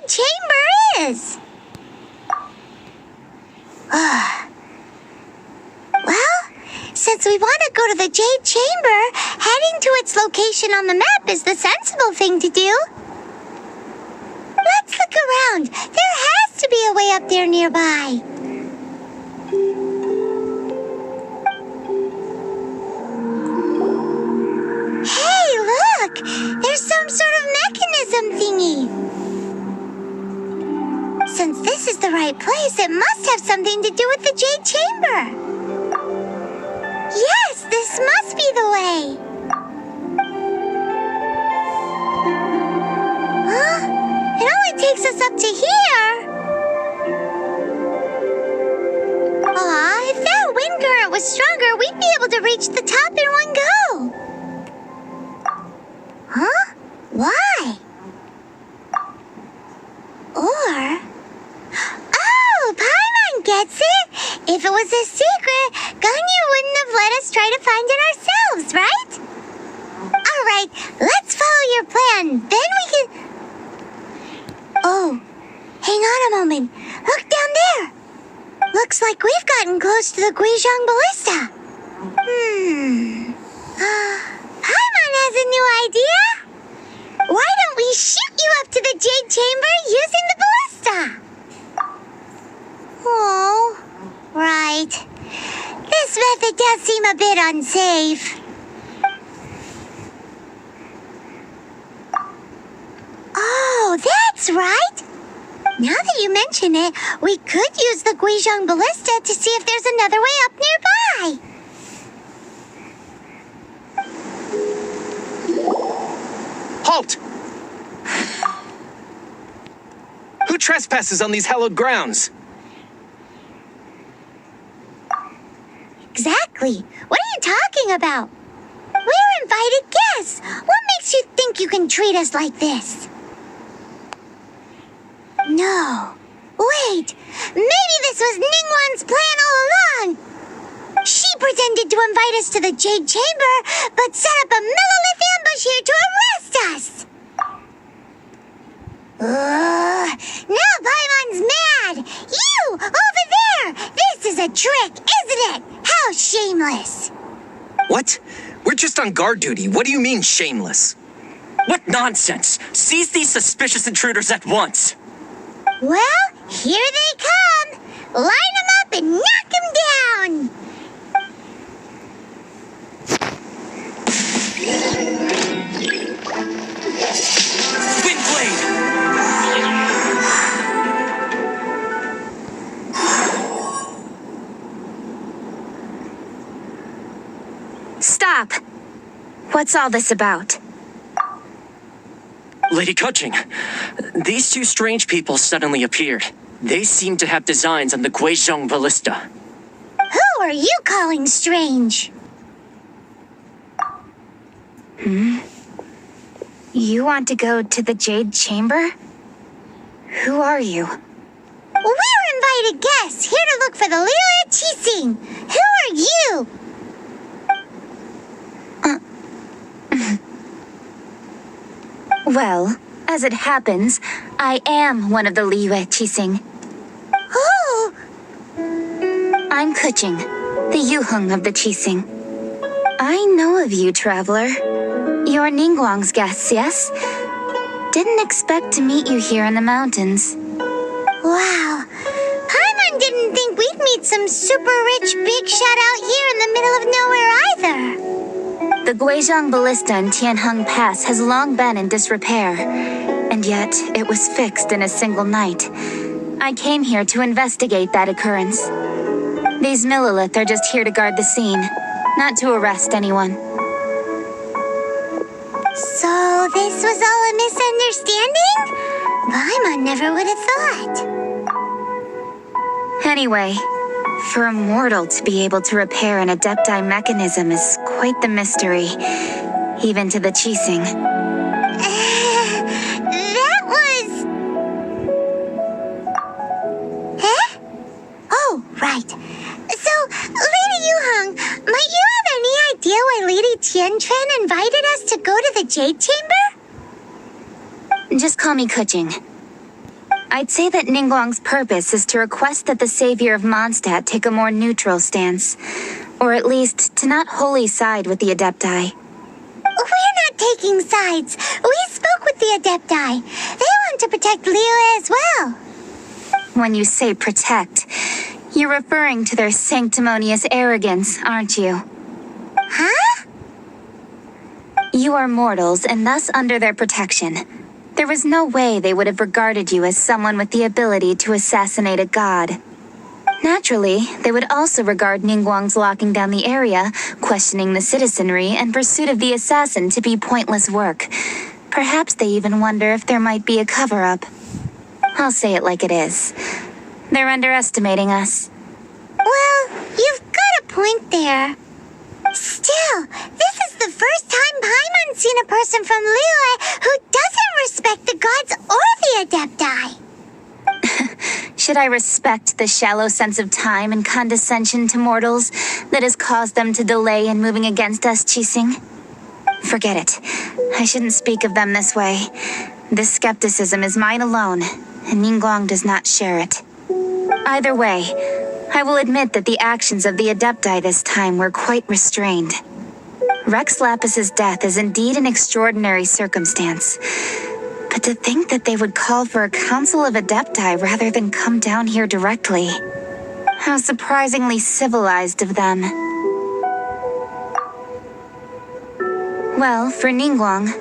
Jade Chamber is? Well, since we want to go to the Jade Chamber, heading to its location on the map is the sensible thing to do. Let's look around. There has to be a way up there nearby. Hey, look! There's some sort of mechanism thingy. Since this is the right place, it must have something to do with the Jade Chamber. Yes, this must be the way. Huh? It only takes us up to here. Aw, if that wind current was stronger, we'd be able to reach the top in one go. Huh? Why? Or... Oh, Paimon gets it! If it was a secret, Ganyu wouldn't have let us try to find it ourselves, right? Alright, let's follow your plan. Then we can... Oh, hang on a moment. Look down there. Looks like we've gotten close to the Guizhong Ballista. Paimon has a new idea. Why don't we shoot you up to the Jade Chamber using the ballista? Oh, right. This method does seem a bit unsafe. Oh, that's right. Now that you mention it, we could use the Guizhong Ballista to see if there's another way up nearby. Halt! Who trespasses on these hallowed grounds? Exactly. What are you talking about? We're invited guests. What makes you think you can treat us like this? No. Wait. Maybe this was Ningguang's plan all along. She pretended to invite us to the Jade Chamber, but set up a Millilith ambush here to arrest us. Now Paimon's mad. You, over there. This is a trick, isn't it? How shameless. What? We're just on guard duty. What do you mean, shameless? What nonsense! Seize these suspicious intruders at once! Well, here they come. Line them up and knock them down. Windblade! Stop! What's all this about? Lady Kuching, these two strange people suddenly appeared. They seem to have designs on the Guizhong Ballista. Who are you calling strange? You want to go to the Jade Chamber? Who are you? We're invited guests here to look for the Liyue Qixing. Who are you? Well, as it happens, I am one of the Liyue Qixing. Oh, I'm Kuching, the Yuheng of the Qixing. I know of you, traveler. You're Ningguang's guests, yes? Didn't expect to meet you here in the mountains. wow. Paimon didn't think we'd meet some super rich big shot out here in the middle of nowhere either. The Guizhong Ballista in Tianheng Pass has long been in disrepair, and yet it was fixed in a single night. I came here to investigate that occurrence. These Millilith are just here to guard the scene, not to arrest anyone. So this was all a misunderstanding? Paimon never would have thought. Anyway, for a mortal to be able to repair an Adepti mechanism is quite the mystery, even to the Qixing. That was... Huh? Oh, right. So, Lady Yuheng, might you have any idea why Lady Tianquan invited us to go to the Jade Chamber? Just call me Kuching. I'd say that Ningguang's purpose is to request that the savior of Mondstadt take a more neutral stance. Or at least, to not wholly side with the Adepti. We're not taking sides. We spoke with the Adepti. They want to protect Liyue as well. When you say protect, you're referring to their sanctimonious arrogance, aren't you? Huh? You are mortals and thus under their protection. There was no way they would have regarded you as someone with the ability to assassinate a god. Naturally, they would also regard Ningguang's locking down the area, questioning the citizenry, and pursuit of the assassin to be pointless work. Perhaps they even wonder if there might be a cover-up. I'll say it like it is. They're underestimating us. Well, you've got a point there. Still, this is the first time Paimon's seen a person from Liyue who doesn't respect the gods or the Adepti. Should I respect the shallow sense of time and condescension to mortals that has caused them to delay in moving against us, Qixing? Forget it. I shouldn't speak of them this way. This skepticism is mine alone, and Ningguang does not share it. Either way, I will admit that the actions of the Adepti this time were quite restrained. Rex Lapis's death is indeed an extraordinary circumstance. But to think that they would call for a council of Adepti rather than come down here directly. How surprisingly civilized of them. Well, for Ningguang,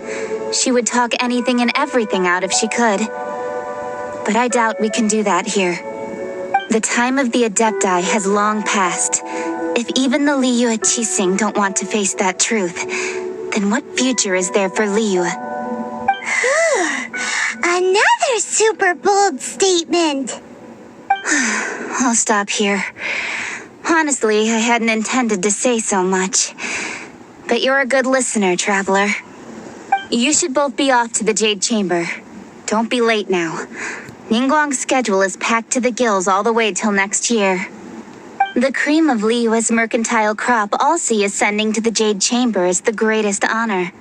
she would talk anything and everything out if she could. But I doubt we can do that here. The time of the Adepti has long passed. If even the Liyue Qixing don't want to face that truth, then what future is there for Liyue? Another super bold statement. I'll stop here. Honestly, I hadn't intended to say so much. But you're a good listener, Traveler. You should both be off to the Jade Chamber. Don't be late now. Ningguang's schedule is packed to the gills all the way till next year. The cream of Liyue's mercantile crop all see ascending to the Jade Chamber is the greatest honor.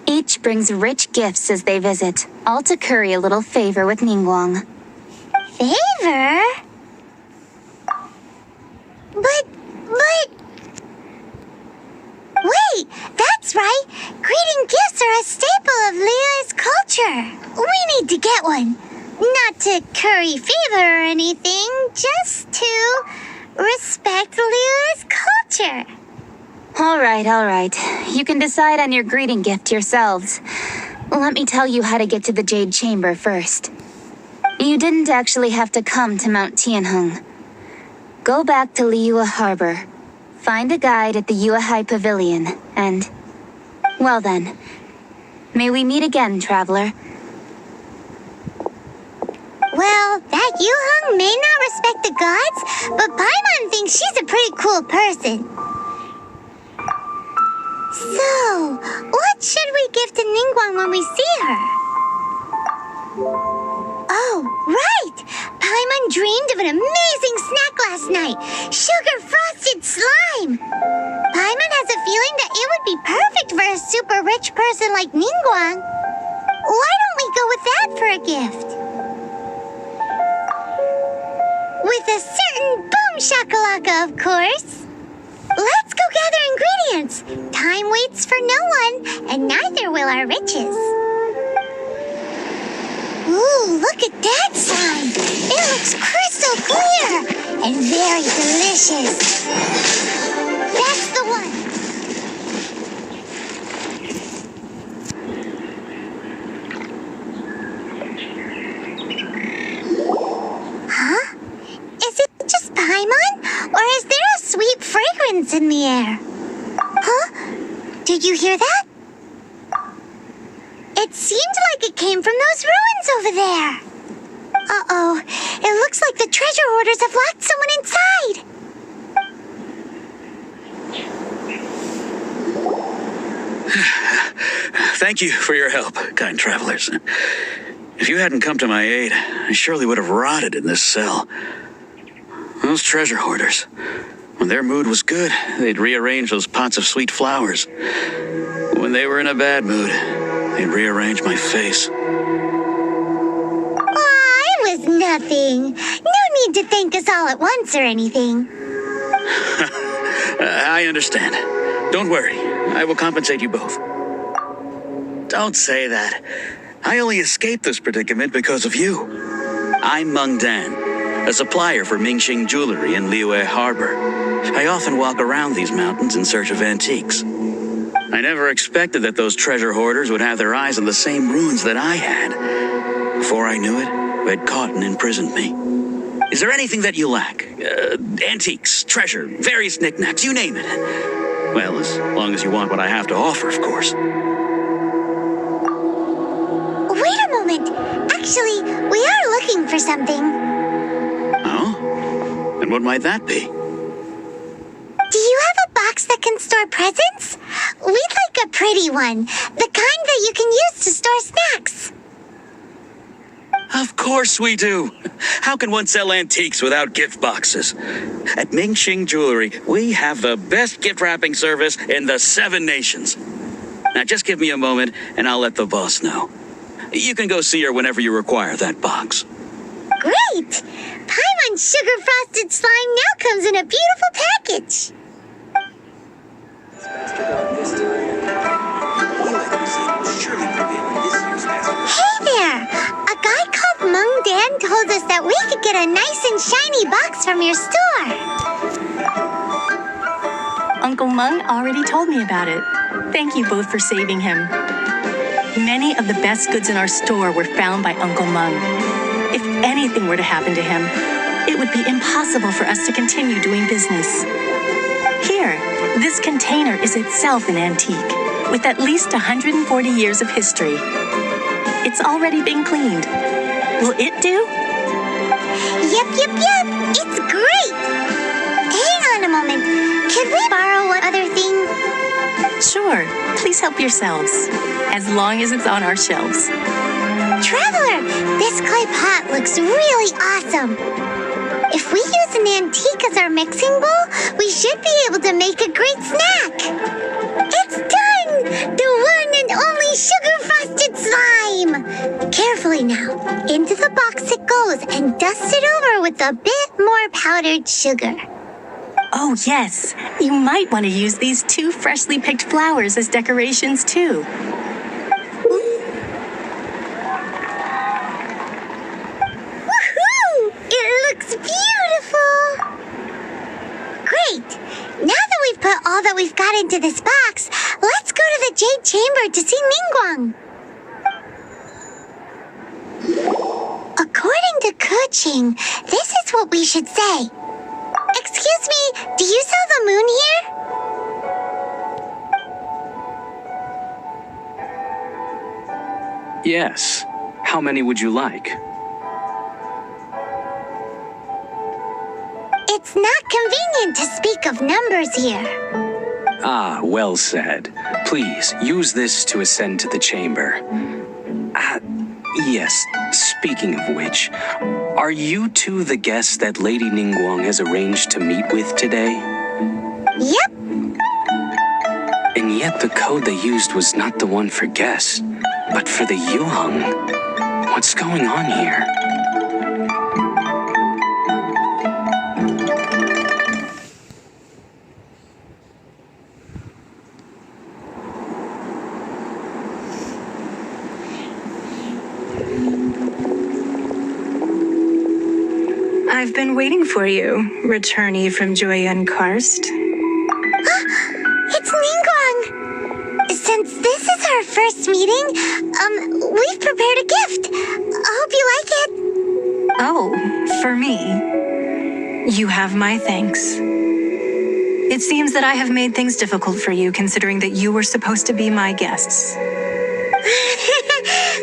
Each brings rich gifts as they visit, all to curry a little favor with Ningguang. Favor? But... Wait, that's right. Greeting gifts are a staple of Liyue's culture. We need to get one. Not to curry favor or anything, just to respect Liyue's culture. All right. You can decide on your greeting gift yourselves. Let me tell you how to get to the Jade Chamber first. You didn't actually have to come to Mount Tianheng. Go back to Liyue Harbor. Find a guide at the Yuehai Pavilion, and... well then. May we meet again, Traveler. Well, that Yuheng may not respect the gods, but Paimon thinks she's a pretty cool person. So, what should we give to Ningguang when we see her? Oh, right! Paimon dreamed of an amazing snack last night. Sugar-frosted slime! Paimon has a feeling that it would be perfect for a super rich person like Ningguang. Why don't we go with that for a gift? With a certain boom shakalaka, of course. Let's go gather ingredients. Time waits for no one, and neither will our riches. Ooh, look at that sign. It looks crystal clear and very delicious. That's the one. Huh? Is it just Paimon? Or is there a sweet fragrance in the air? Huh? Did you hear that? It seemed like it came from those ruins over there. Uh-oh. It looks like the treasure hoarders have locked someone inside. Thank you for your help, kind travelers. If you hadn't come to my aid, I surely would have rotted in this cell. Those treasure hoarders, when their mood was good, they'd rearrange those pots of sweet flowers. When they were in a bad mood, they'd rearrange my face. I was nothing. No need to thank us all at once or anything. I understand. Don't worry. I will compensate you both. Don't say that. I only escaped this predicament because of you. I'm Meng Dan, a supplier for Mingxing jewelry in Liyue Harbor. I often walk around these mountains in search of antiques. I never expected that those treasure hoarders would have their eyes on the same ruins that I had. Before I knew it, they'd caught and imprisoned me. Is there anything that you lack? Antiques, treasure, various knickknacks, you name it. Well, as long as you want what I have to offer, of course. Wait a moment. Actually, we are looking for something. Oh? And what might that be? Do you have a box that can store presents? We'd like a pretty one. The kind that you can use to store snacks. Of course we do. How can one sell antiques without gift boxes? At Mingxing Jewelry, we have the best gift wrapping service in the 7 nations. Now just give me a moment and I'll let the boss know. You can go see her whenever you require that box. Great! Paimon Sugar Frosted Slime now comes in a beautiful package. Hey there! A guy called Meng Dan told us that we could get a nice and shiny box from your store. Uncle Meng already told me about it. Thank you both for saving him. Many of the best goods in our store were found by Uncle Meng. If anything were to happen to him, it would be impossible for us to continue doing business. Here, this container is itself an antique, with at least 140 years of history. It's already been cleaned. Will it do? Yep. It's great! Hang on a moment. Could we borrow one other thing? Sure, please help yourselves, as long as it's on our shelves. Traveler, this clay pot looks really awesome. If we use an antique as our mixing bowl, we should be able to make a great snack. It's done! The one and only sugar-frosted slime! Carefully now. Into the box it goes and dust it over with a bit more powdered sugar. Oh yes, you might want to use these 2 freshly picked flowers as decorations too. Woohoo! It looks beautiful! Great! Now that we've put all that we've got into this box, let's go to the Jade Chamber to see Ningguang. According to Kuching, this is what we should say. Excuse me, do you sell the moon here? Yes. How many would you like? It's not convenient to speak of numbers here. Ah, well said. Please, use this to ascend to the chamber. Yes, speaking of which, are you two the guests that Lady Ningguang has arranged to meet with today? Yep. And yet the code they used was not the one for guests, but for the Yuheng. What's going on here? I've been waiting for you, returnee from Joyun Karst. It's Ningguang! Since this is our first meeting, we've prepared a gift. Hope you like it. Oh, for me. You have my thanks. It seems that I have made things difficult for you, considering that you were supposed to be my guests.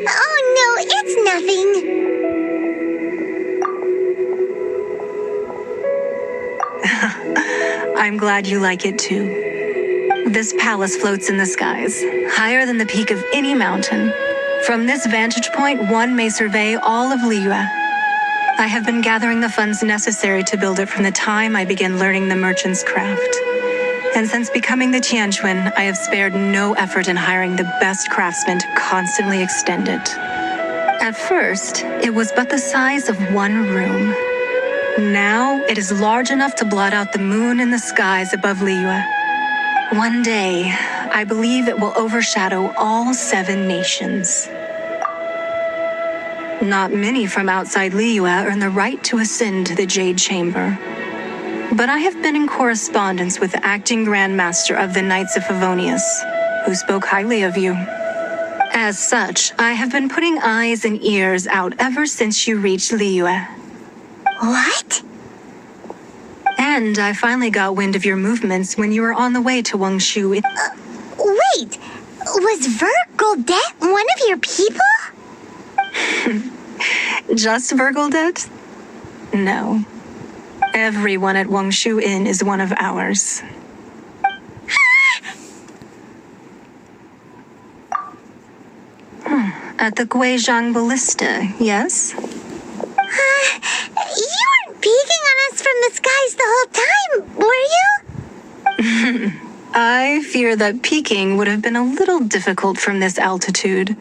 Oh no, it's nothing. I'm glad you like it too. This palace floats in the skies, higher than the peak of any mountain. From this vantage point, one may survey all of Liyue. I have been gathering the funds necessary to build it from the time I began learning the merchant's craft. And since becoming the Tianquan, I have spared no effort in hiring the best craftsmen to constantly extend it. At first, it was but the size of one room. Now, it is large enough to blot out the moon in the skies above Liyue. One day, I believe it will overshadow all 7 nations. Not many from outside Liyue earn the right to ascend to the Jade Chamber. But I have been in correspondence with the acting Grand Master of the Knights of Favonius, who spoke highly of you. As such, I have been putting eyes and ears out ever since you reached Liyue. What? And I finally got wind of your movements when you were on the way to Wangshu. Wait, was Vergoldet one of your people? Just Vergoldet? No. Everyone at Wangshu Inn is one of ours. At the Guizhang Ballista, yes? You weren't peeking on us from the skies the whole time, were you? I fear that peeking would have been a little difficult from this altitude.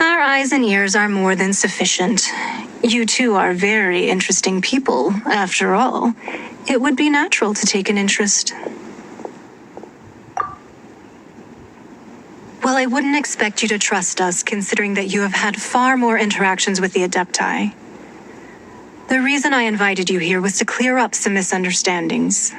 Our eyes and ears are more than sufficient. You two are very interesting people, after all. It would be natural to take an interest. Well, I wouldn't expect you to trust us, considering that you have had far more interactions with the Adepti. The reason I invited you here was to clear up some misunderstandings.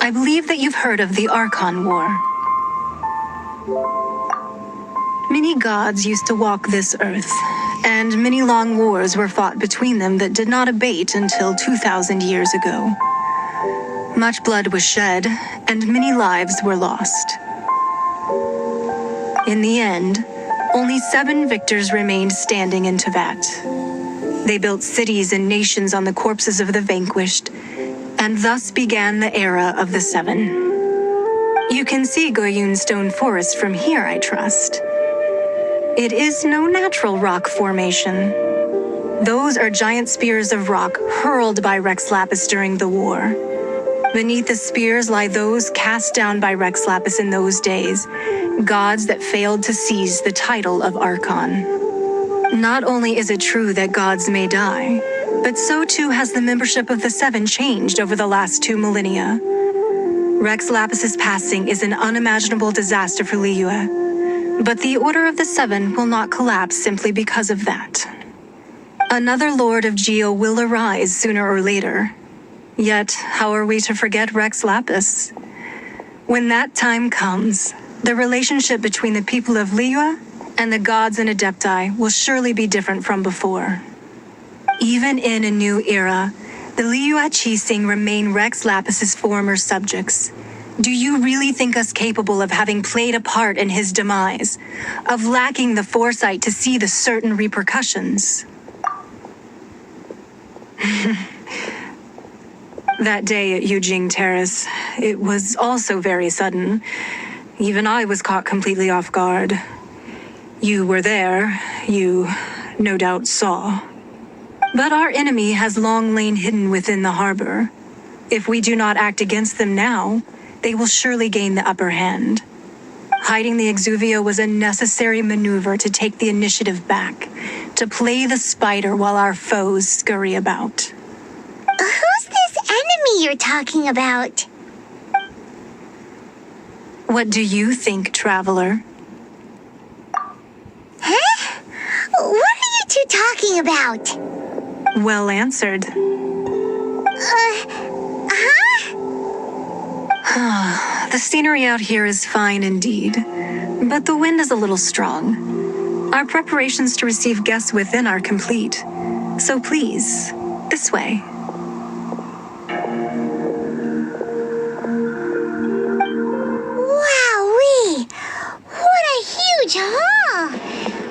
I believe that you've heard of the Archon War. Many gods used to walk this earth, and many long wars were fought between them that did not abate until 2,000 years ago. Much blood was shed, and many lives were lost. In the end, only 7 victors remained standing in Teyvat. They built cities and nations on the corpses of the vanquished, and thus began the era of the 7. You can see Goyun Stone Forest from here, I trust. It is no natural rock formation. Those are giant spears of rock hurled by Rex Lapis during the war. Beneath the spears lie those cast down by Rex Lapis in those days, gods that failed to seize the title of Archon. Not only is it true that gods may die, but so too has the membership of the 7 changed over the last 2 millennia. Rex Lapis's passing is an unimaginable disaster for Liyue, but the Order of the 7 will not collapse simply because of that. Another Lord of Geo will arise sooner or later. Yet, how are we to forget Rex Lapis? When that time comes, the relationship between the people of Liyue and the gods and Adepti will surely be different from before. Even in a new era, the Liyue Qixing remain Rex Lapis's former subjects. Do you really think us capable of having played a part in his demise, of lacking the foresight to see the certain repercussions? That day at Yujing Terrace, it was also very sudden. Even I was caught completely off guard. You were there, you no doubt saw. But our enemy has long lain hidden within the harbor. If we do not act against them now, they will surely gain the upper hand. Hiding the Exuvio was a necessary maneuver to take the initiative back, to play the spider while our foes scurry about. Who's this enemy you're talking about? What do you think, traveler? Huh? What are you two talking about? Well answered. The scenery out here is fine indeed, but the wind is a little strong. Our preparations to receive guests within are complete. So please, this way. Wowee! What a huge hall!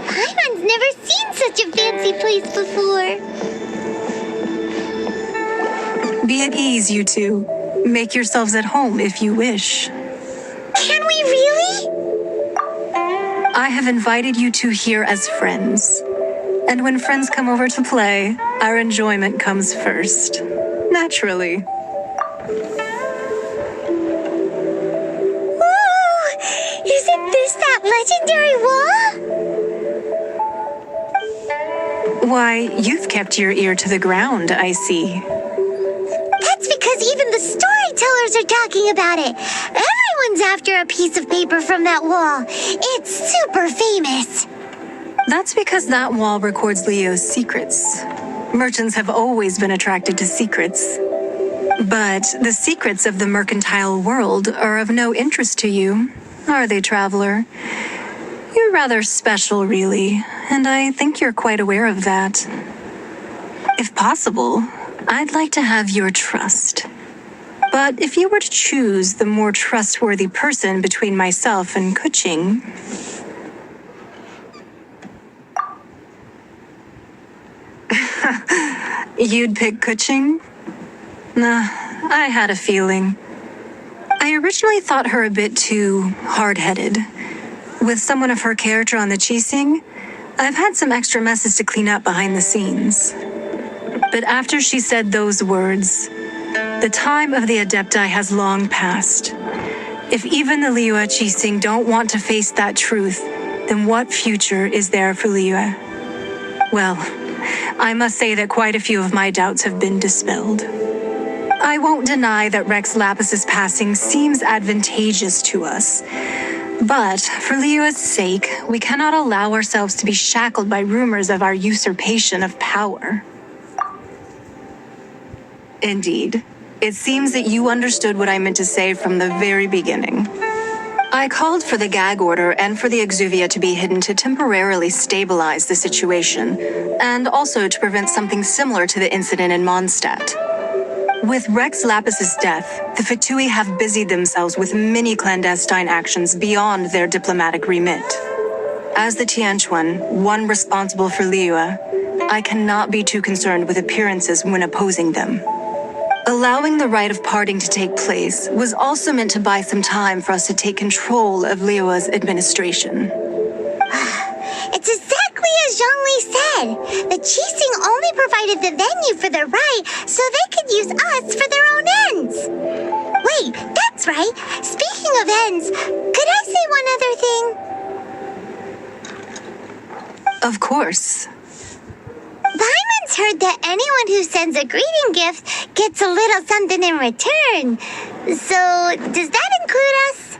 Paimon's never seen such a fancy place before. Be at ease, you two. Make yourselves at home if you wish. Can we really? I have invited you two here as friends. And when friends come over to play, our enjoyment comes first. Naturally. Whoa! Isn't this that legendary wall? Why, you've kept your ear to the ground, I see. That's because even the storytellers are talking about it. Everyone's after a piece of paper from that wall. It's super famous. That's because that wall records Leo's secrets. Merchants have always been attracted to secrets. But the secrets of the mercantile world are of no interest to you, are they, traveler? You're rather special, really, and I think you're quite aware of that. If possible, I'd like to have your trust. But if you were to choose the more trustworthy person between myself and Kuching, you'd pick Kuching? Nah, I had a feeling. I originally thought her a bit too hard-headed. With someone of her character on the Qixing, I've had some extra messes to clean up behind the scenes. But after she said those words, the time of the Adepti has long passed. If even the Liyue Qixing don't want to face that truth, then what future is there for Liyue? Well, I must say that quite a few of my doubts have been dispelled. I won't deny that Rex Lapis's passing seems advantageous to us. But for Liyue's sake, we cannot allow ourselves to be shackled by rumors of our usurpation of power. Indeed, it seems that you understood what I meant to say from the very beginning. I called for the gag order and for the Exuvia to be hidden to temporarily stabilize the situation, and also to prevent something similar to the incident in Mondstadt. With Rex Lapis's death, the Fatui have busied themselves with many clandestine actions beyond their diplomatic remit. As the Tianquan, one responsible for Liyue, I cannot be too concerned with appearances when opposing them. Allowing the rite of parting to take place was also meant to buy some time for us to take control of Liyue's administration. It's exactly as Zhongli said. The Qixing only provided the venue for their rite so they could use us for their own ends. Wait, that's right. Speaking of ends, could I say one other thing? Of course. Paimon's heard that anyone who sends a greeting gift gets a little something in return. So, does that include us?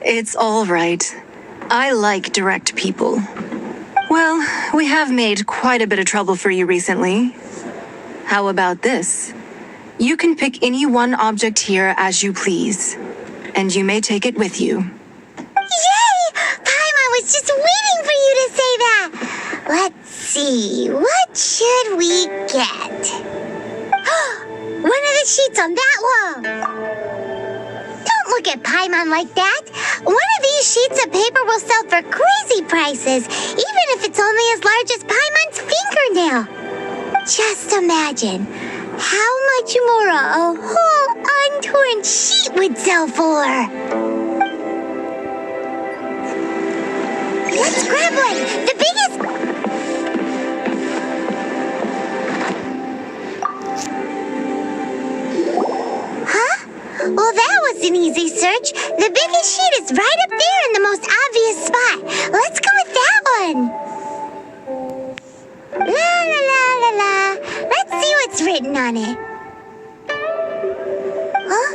It's all right. I like direct people. Well, we have made quite a bit of trouble for you recently. How about this? You can pick any one object here as you please, and you may take it with you. Yay! Paimon was just waiting for you to say that. Let's see, what should we get? One of the sheets on that wall. Don't look at Paimon like that. One of these sheets of paper will sell for crazy prices, even if it's only as large as Paimon's fingernail. Just imagine how much more a whole untorn sheet would sell for. Let's grab one! The biggest... Huh? Well, that was an easy search. The biggest sheet is right up there in the most obvious spot. Let's go with that one. La la la la la. Let's see what's written on it. Huh?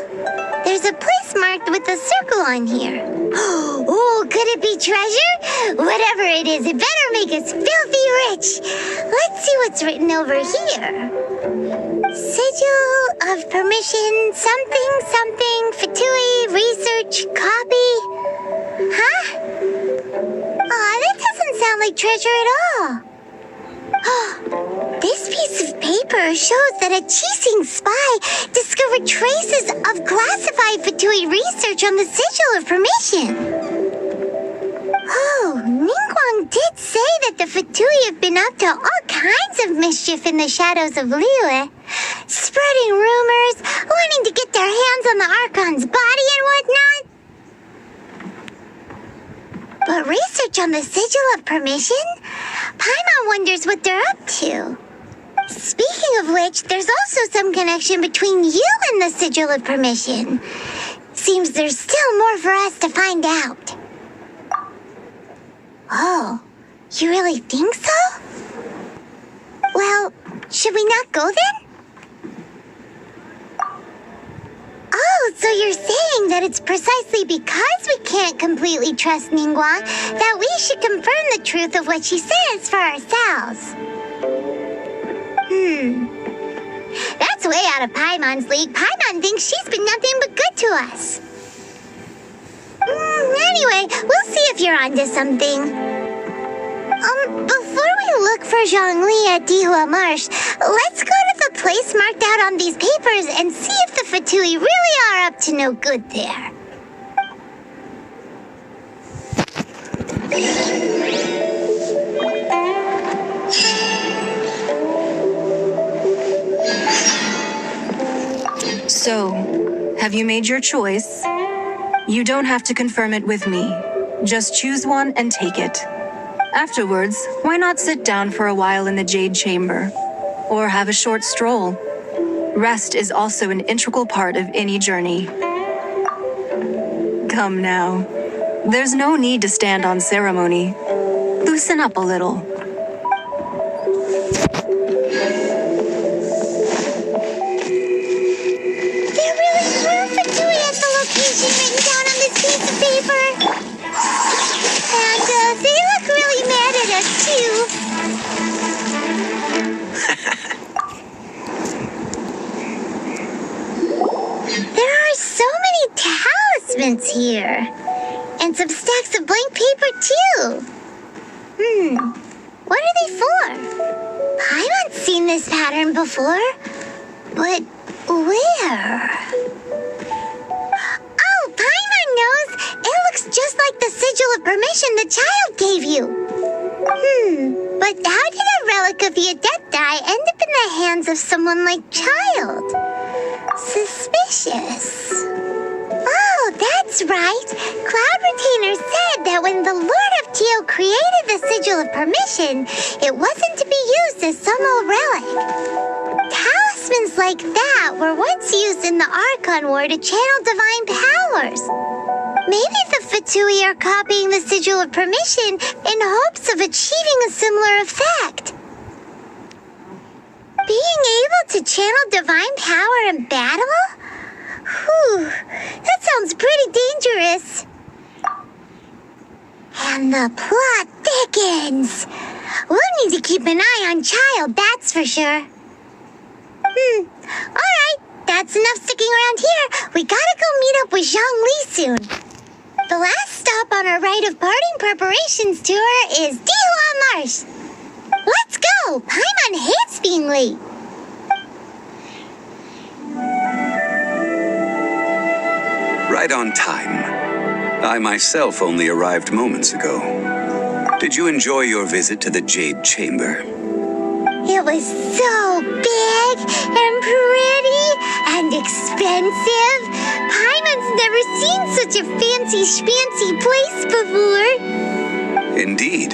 There's a place marked with a circle on here. Oh, could it be treasure? Whatever it is, it better make us filthy rich. Let's see what's written over here. Sigil of permission, something, something, Fatui, research, copy. Huh? Aw, that doesn't sound like treasure at all. This piece of paper shows that a Qixing spy discovered traces of classified Fatui research on the Sigil of Permission. Oh, Ningguang did say that the Fatui have been up to all kinds of mischief in the shadows of Liyue. spreading rumors, wanting to get their hands on the Archon's body and whatnot. But research on the Sigil of Permission? Paimon wonders what they're up to. Speaking of which, there's also some connection between you and the Sigil of Permission. Seems there's still more for us to find out. Oh, you really think so? Well, should we not go then? Oh, so you're saying that it's precisely because we can't completely trust Ningguang that we should confirm the truth of what she says for ourselves. That's way out of Paimon's league. Paimon thinks she's been nothing but good to us. Anyway, we'll see if you're onto something. Before we look for Zhongli at Dihua Marsh, let's go to the place marked out on these papers and see if the Fatui really are up to no good there. So, have you made your choice? You don't have to confirm it with me. Just choose one and take it. Afterwards, why not sit down for a while in the Jade Chamber? Or have a short stroll? Rest is also an integral part of any journey. Come now. There's no need to stand on ceremony. Loosen up a little. There really were Fatui at the location written down on this piece of paper. And they look really mad at us, too. There are so many talismans here. And some stacks of blank paper, too. What are they for? Paimon's seen this pattern before. But where? Oh, Paimon knows! It looks just like the Sigil of Permission the child gave you. But how did a relic of the Adepti end up in the hands of someone like Child? Suspicious. Oh, that's right. Cloud Retainer said that when the Lord of Teo created the Sigil of Permission, it wasn't to be used as some old relic. Talismans like that were once used in the Archon War to channel divine powers. Maybe the Fatui are copying the Sigil of Permission in hopes of achieving a similar effect. Being able to channel divine power in battle? Whew, that sounds pretty dangerous. And the plot thickens. We'll need to keep an eye on Child, that's for sure. Alright, that's enough sticking around here. We gotta go meet up with Zhongli soon. The last stop on our rite of parting preparations tour is Dihua Marsh. Let's go! Paimon hates being late. Right on time. I myself only arrived moments ago. Did you enjoy your visit to the Jade Chamber? It was so big and pretty and expensive. Paimon's never seen such a fancy place before. Indeed.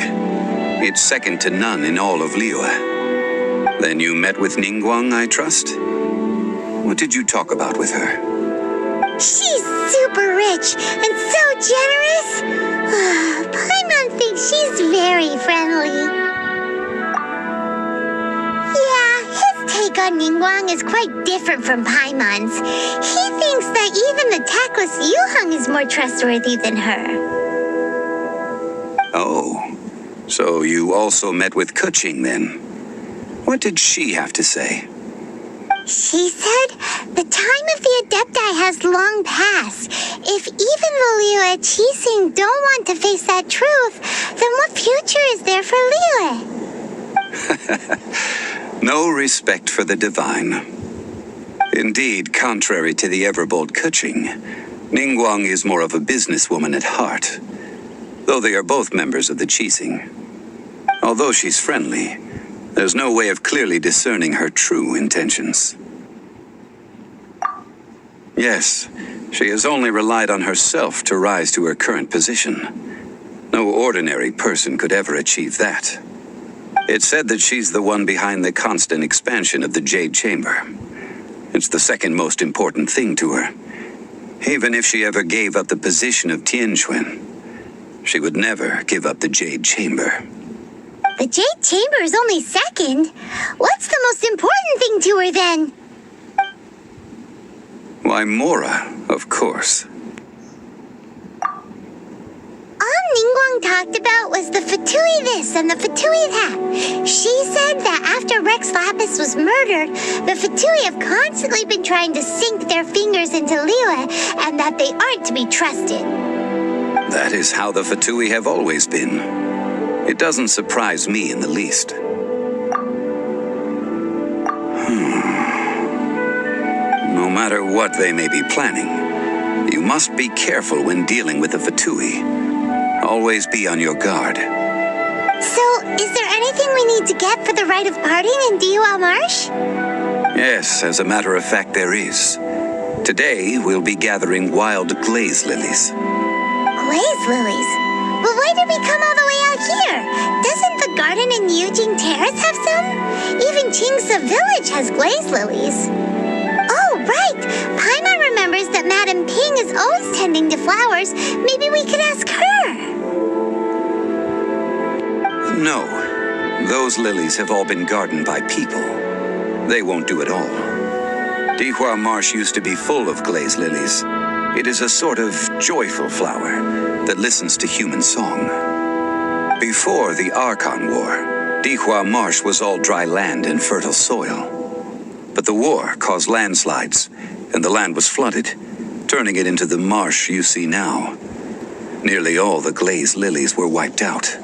It's second to none in all of Liyue. Then you met with Ningguang, I trust? What did you talk about with her? She's super rich and so generous. Paimon thinks she's very friendly. Take on Ningguang is quite different from Paimon's. He thinks that even the tactless Yuheng is more trustworthy than her. Oh, so you also met with Keqing then? What did she have to say? She said the time of the Adepti has long passed. If even the Liyue Qixing don't want to face that truth, then what future is there for Liyue? No respect for the divine. Indeed, contrary to the ever-bold Keqing, Ningguang is more of a businesswoman at heart, though they are both members of the Qixing. Although she's friendly, There's no way of clearly discerning her true intentions. Yes, she has only relied on herself to rise to her current position. No ordinary person could ever achieve that. It's said that she's the one behind the constant expansion of the Jade Chamber. It's the second most important thing to her. Even if she ever gave up the position of Tianquan, she would never give up the Jade Chamber. The Jade Chamber is only second. What's the most important thing to her then? Why, Mora, of course. All Ningguang talked about was the Fatui this and the Fatui that. She said that after Rex Lapis was murdered, the Fatui have constantly been trying to sink their fingers into Liyue and that they aren't to be trusted. That is how the Fatui have always been. It doesn't surprise me in the least. No matter what they may be planning, you must be careful when dealing with the Fatui. Always be on your guard. So, is there anything we need to get for the rite of parting in Diwa Marsh? Yes, as a matter of fact, there is. Today, we'll be gathering wild glaze lilies. Glaze lilies? But why did we come all the way out here? Doesn't the garden in Yujing Terrace have some? Even Qingse Village has glaze lilies. Oh, right! Paimon remembers that Madame Ping is always tending to flowers. Maybe we could ask her. No, those lilies have all been gardened by people. They won't do it all. Dihua Marsh used to be full of glaze lilies. It is a sort of joyful flower that listens to human song. Before the Archon War, Dihua Marsh was all dry land and fertile soil. But the war caused landslides, and the land was flooded, turning it into the marsh you see now. Nearly all the glaze lilies were wiped out.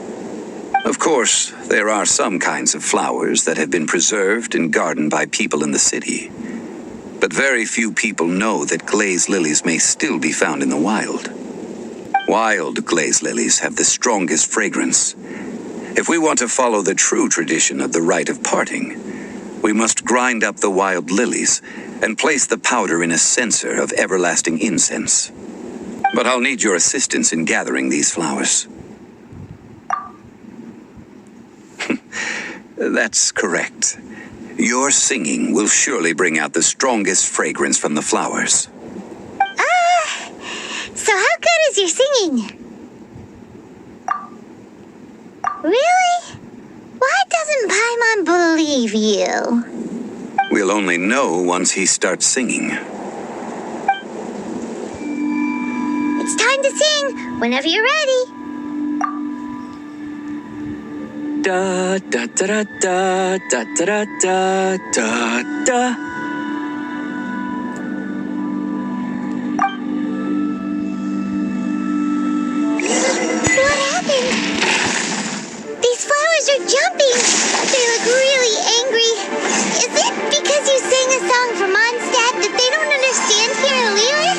Of course, there are some kinds of flowers that have been preserved and gardened by people in the city. But very few people know that glaze lilies may still be found in the wild. Wild glaze lilies have the strongest fragrance. If we want to follow the true tradition of the rite of parting, we must grind up the wild lilies and place the powder in a censer of everlasting incense. But I'll need your assistance in gathering these flowers. That's correct. Your singing will surely bring out the strongest fragrance from the flowers. So how good is your singing? Really? Why doesn't Paimon believe you? We'll only know once he starts singing. It's time to sing, whenever you're ready. Da da da da da da da da da. What happened? These flowers are jumping. They look really angry. Is it because you sang a song for Mondstadt that they don't understand here in Liyue?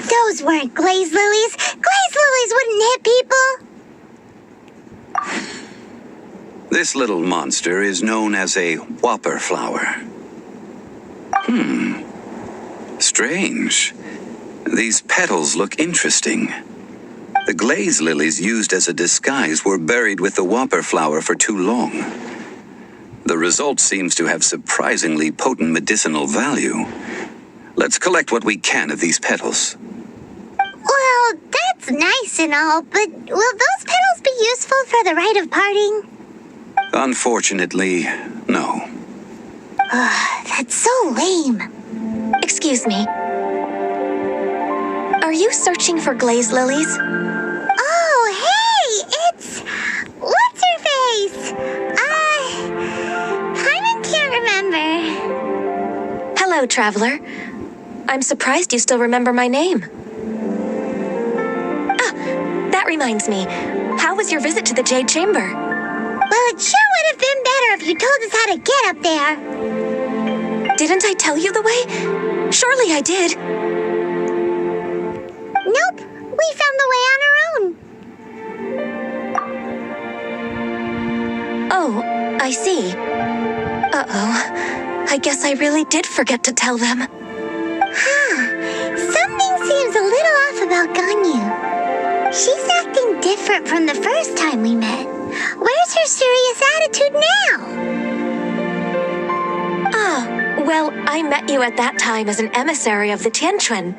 Those weren't glaze lilies. Glaze lilies wouldn't hit people. This little monster is known as a whopper flower. Strange. These petals look interesting. The glaze lilies used as a disguise were buried with the whopper flower for too long. The result seems to have surprisingly potent medicinal value. Let's collect what we can of these petals. Well, that's nice and all, but will those petals be useful for the rite of parting? Unfortunately, no. That's so lame. Excuse me. Are you searching for glaze lilies? Oh, hey, it's... What's her face? Paimon can't remember. Hello, traveler. I'm surprised you still remember my name. Ah, that reminds me. How was your visit to the Jade Chamber? Well, it sure would have been better if you told us how to get up there. Didn't I tell you the way? Surely I did. Nope, we found the way on our own. Oh, I see. Uh-oh. I guess I really did forget to tell them. Something seems a little off about Ganyu. She's acting different from the first time we met. Where's her serious attitude now? Well, I met you at that time as an emissary of the Tianquan.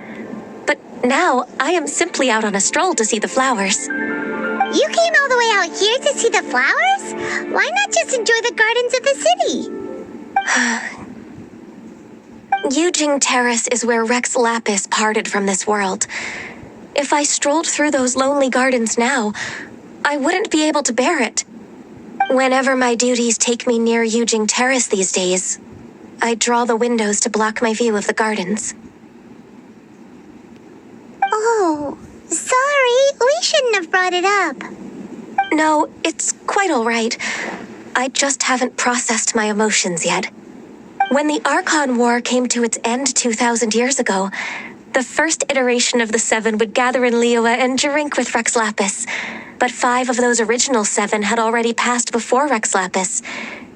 But now, I am simply out on a stroll to see the flowers. You came all the way out here to see the flowers? Why not just enjoy the gardens of the city? Yujing Terrace is where Rex Lapis parted from this world. If I strolled through those lonely gardens now, I wouldn't be able to bear it. Whenever my duties take me near Yujing Terrace these days, I draw the windows to block my view of the gardens. Oh, sorry. We shouldn't have brought it up. No, it's quite all right. I just haven't processed my emotions yet. When the Archon War came to its end 2,000 years ago, the first iteration of the Seven would gather in Liyue and drink with Rex Lapis. But 5 of those original 7 had already passed before Rex Lapis.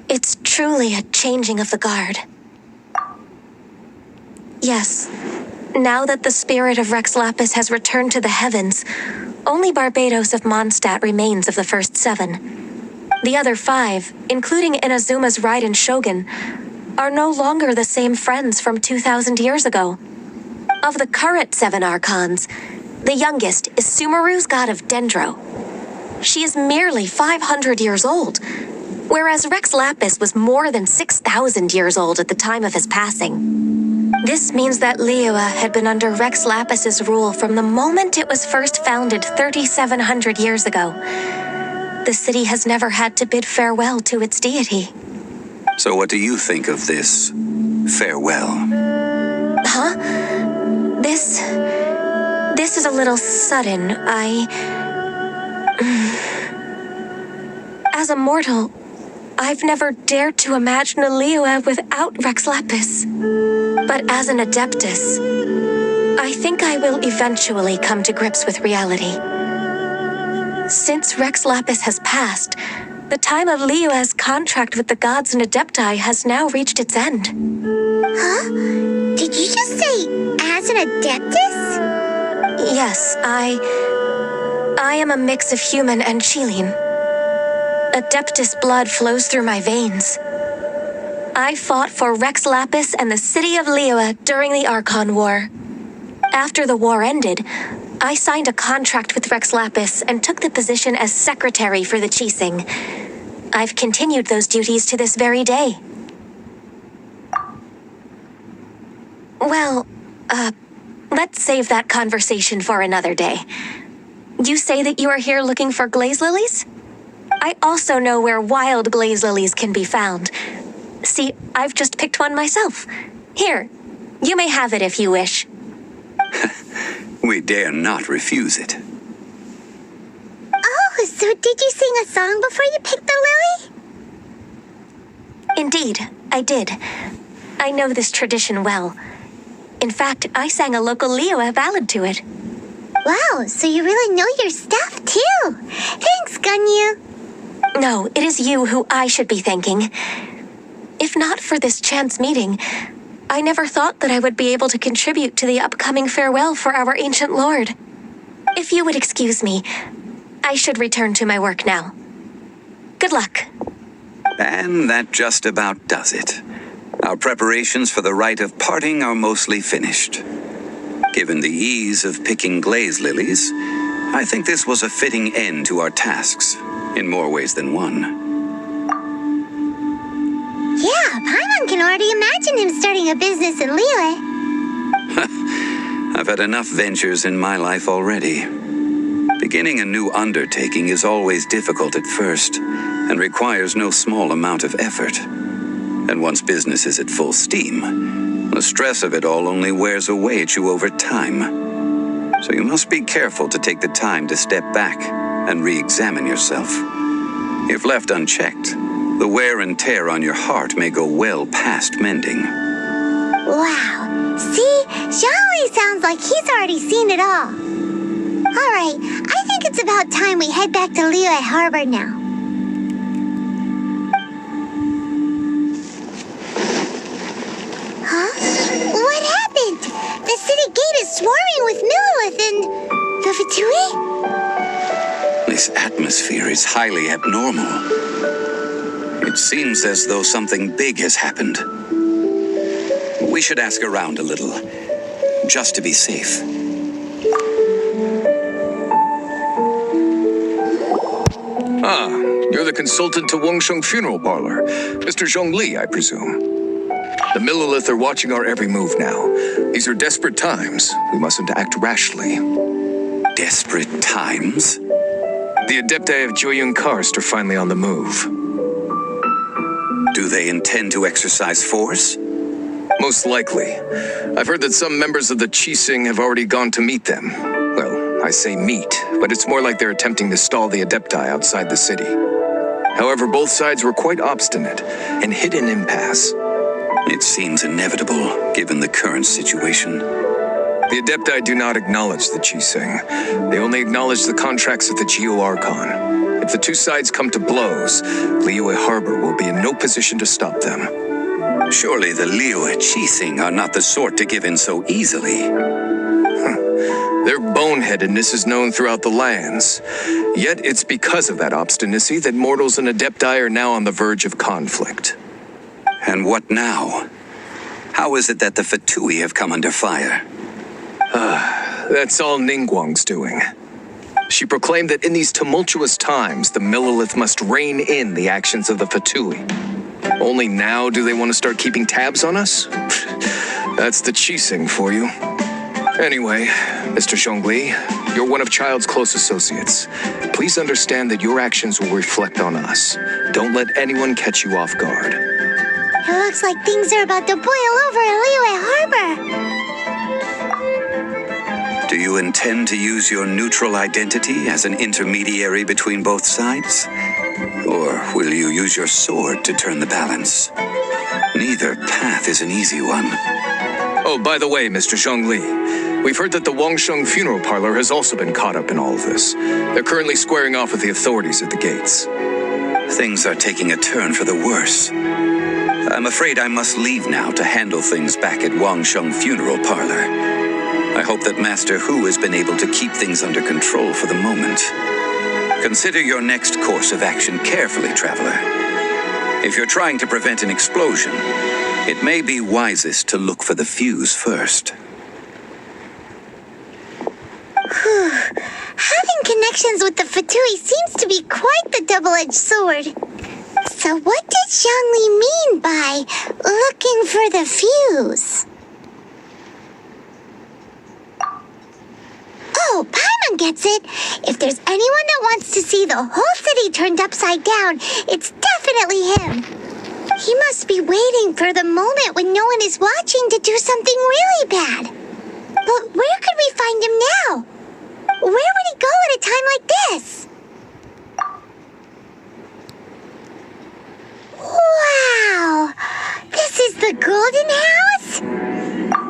It's truly a changing of the guard. Yes. Now that the spirit of Rex Lapis has returned to the heavens, only Barbados of Mondstadt remains of the first 7. The other 5, including Inazuma's Raiden Shogun, are no longer the same friends from 2,000 years ago. Of the current 7 Archons, the youngest is Sumeru's god of Dendro. She is merely 500 years old, whereas Rex Lapis was more than 6,000 years old at the time of his passing. This means that Liyue had been under Rex Lapis's rule from the moment it was first founded 3,700 years ago. The city has never had to bid farewell to its deity. So what do you think of this farewell? Huh? This is a little sudden. As a mortal, I've never dared to imagine a Liyue without Rex Lapis. But as an Adeptus, I think I will eventually come to grips with reality. Since Rex Lapis has passed, the time of Liyue's contract with the gods and Adepti has now reached its end. Huh? Did you just say, as an Adeptus? Yes, I am a mix of human and Chilean. Adeptus blood flows through my veins. I fought for Rex Lapis and the city of Liyue during the Archon War. After the war ended, I signed a contract with Rex Lapis and took the position as secretary for the Qixing. I've continued those duties to this very day. Well, let's save that conversation for another day. You say that you are here looking for glaze lilies? I also know where wild glaze lilies can be found. See, I've just picked one myself. Here, you may have it if you wish. We dare not refuse it. Oh, so did you sing a song before you picked the lily? Indeed, I did. I know this tradition well. In fact, I sang a local Liyue ballad to it. Wow, so you really know your stuff, too. Thanks, Ganyu. No, it is you who I should be thanking. If not for this chance meeting, I never thought that I would be able to contribute to the upcoming farewell for our ancient lord. If you would excuse me, I should return to my work now. Good luck. And that just about does it. Our preparations for the rite of parting are mostly finished. Given the ease of picking glaze lilies, I think this was a fitting end to our tasks, in more ways than one. Yeah, Paimon can already imagine him starting a business in Liyue. I've had enough ventures in my life already. Beginning a new undertaking is always difficult at first, and requires no small amount of effort. And once business is at full steam, the stress of it all only wears away at you over time. So you must be careful to take the time to step back and re-examine yourself. If left unchecked, the wear and tear on your heart may go well past mending. Wow. See? Xiaoli sounds like he's already seen it all. All right, I think it's about time we head back to Liyue Harbor now. atmosphere is highly abnormal. It seems as though something big has happened. We should ask around a little, just to be safe. Ah, you're the consultant to Wangsheng Funeral Parlor. Mr. Zhongli, I presume. The Millilith are watching our every move now. These are desperate times. We mustn't act rashly. Desperate times? The Adepti of Joyun Karst are finally on the move. Do they intend to exercise force? Most likely. I've heard that some members of the Qixing have already gone to meet them. Well, I say meet, but it's more like they're attempting to stall the Adepti outside the city. However, both sides were quite obstinate and hit an impasse. It seems inevitable, given the current situation. The Adepti do not acknowledge the Qixing. They only acknowledge the contracts of the Geo-Archon. If the two sides come to blows, Liyue Harbor will be in no position to stop them. Surely the Liyue Qixing are not the sort to give in so easily. Their boneheadedness is known throughout the lands. Yet it's because of that obstinacy that mortals and Adepti are now on the verge of conflict. And what now? How is it that the Fatui have come under fire? That's all Ningguang's doing. She proclaimed that in these tumultuous times, the Millilith must rein in the actions of the Fatui. Only now do they want to start keeping tabs on us? That's the Qixing for you. Anyway, Mr. Zhongli, you're one of Child's close associates. Please understand that your actions will reflect on us. Don't let anyone catch you off guard. It looks like things are about to boil over at Liyue Harbor. Do you intend to use your neutral identity as an intermediary between both sides? Or will you use your sword to turn the balance? Neither path is an easy one. Oh, by the way, Mr. Zhongli, we've heard that the Wangsheng Funeral Parlor has also been caught up in all of this. They're currently squaring off with the authorities at the gates. Things are taking a turn for the worse. I'm afraid I must leave now to handle things back at Wangsheng Funeral Parlor. I hope that Master Hu has been able to keep things under control for the moment. Consider your next course of action carefully, traveler. If you're trying to prevent an explosion, it may be wisest to look for the fuse first. Having connections with the Fatui seems to be quite the double-edged sword. So what did Zhongli mean by looking for the fuse? Oh, Paimon gets it. If there's anyone that wants to see the whole city turned upside down, it's definitely him. He must be waiting for the moment when no one is watching to do something really bad. But where could we find him now? Where would he go at a time like this? Wow! This is the Golden House?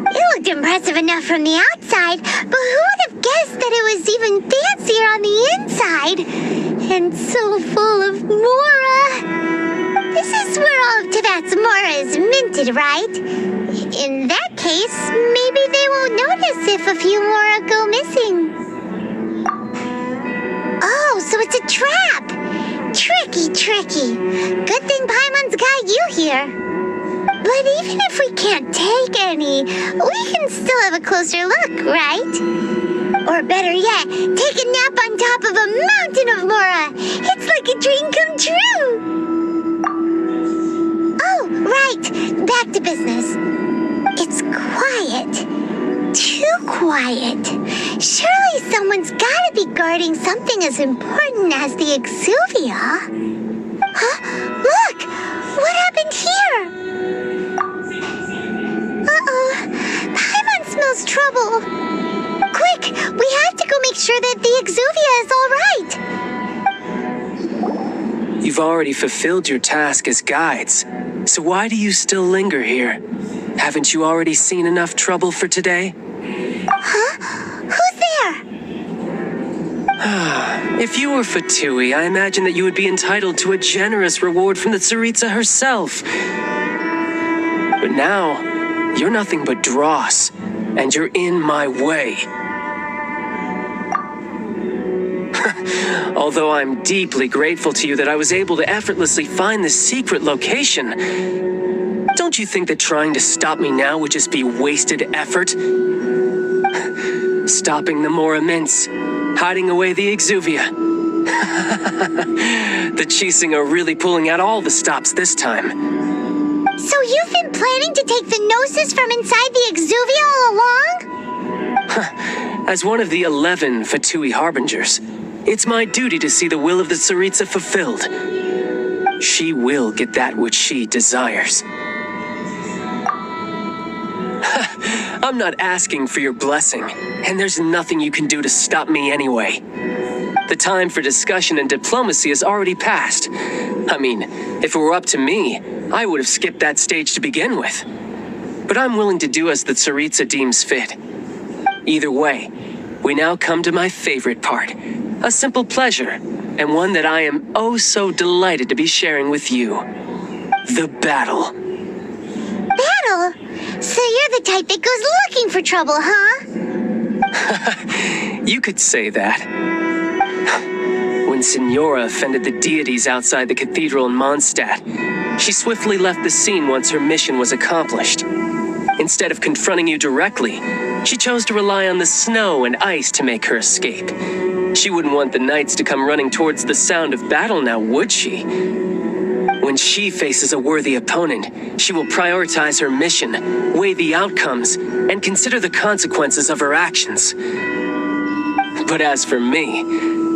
It looked impressive enough from the outside, but who would have guessed that it was even fancier on the inside? And so full of Mora. This is where all of Tibet's Mora is minted, right? In that case, maybe they won't notice if a few Mora go missing. Oh, so it's a trap! Tricky. Good thing Paimon's got you here. But even if we can't take any, we can still have a closer look, right? Or better yet, take a nap on top of a mountain of Mora. It's like a dream come true. Oh, right. Back to business. It's quiet. Too quiet. Surely someone's gotta be guarding something as important as the Exuvia. Huh? Look! What happened here? Paimon smells trouble. Quick, we have to go make sure that the Exuvia is all right. You've already fulfilled your task as guides, so why do you still linger here? Haven't you already seen enough trouble for today? Huh? Who's there? If you were Fatui, I imagine that you would be entitled to a generous reward from the Tsaritsa herself. But now, you're nothing but dross, and you're in my way. Although I'm deeply grateful to you that I was able to effortlessly find this secret location, don't you think that trying to stop me now would just be wasted effort? Stopping the more immense, hiding away the exuvia. The Chising are really pulling out all the stops this time. So you've been planning to take the Gnosis from inside the exuvia all along? As one of the 11 Fatui Harbingers, it's my duty to see the will of the Tsaritsa fulfilled. She will get that which she desires. I'm not asking for your blessing, and there's nothing you can do to stop me anyway. The time for discussion and diplomacy has already passed. I mean, if it were up to me, I would have skipped that stage to begin with. But I'm willing to do as the Tsaritsa deems fit. Either way, we now come to my favorite part. A simple pleasure, and one that I am oh so delighted to be sharing with you. The battle. Battle? So you're the type that goes looking for trouble, huh? You could say that. When Signora offended the deities outside the cathedral in Mondstadt, she swiftly left the scene once her mission was accomplished. Instead of confronting you directly, she chose to rely on the snow and ice to make her escape. She wouldn't want the knights to come running towards the sound of battle now, would she? When she faces a worthy opponent, she will prioritize her mission, weigh the outcomes, and consider the consequences of her actions. But as for me,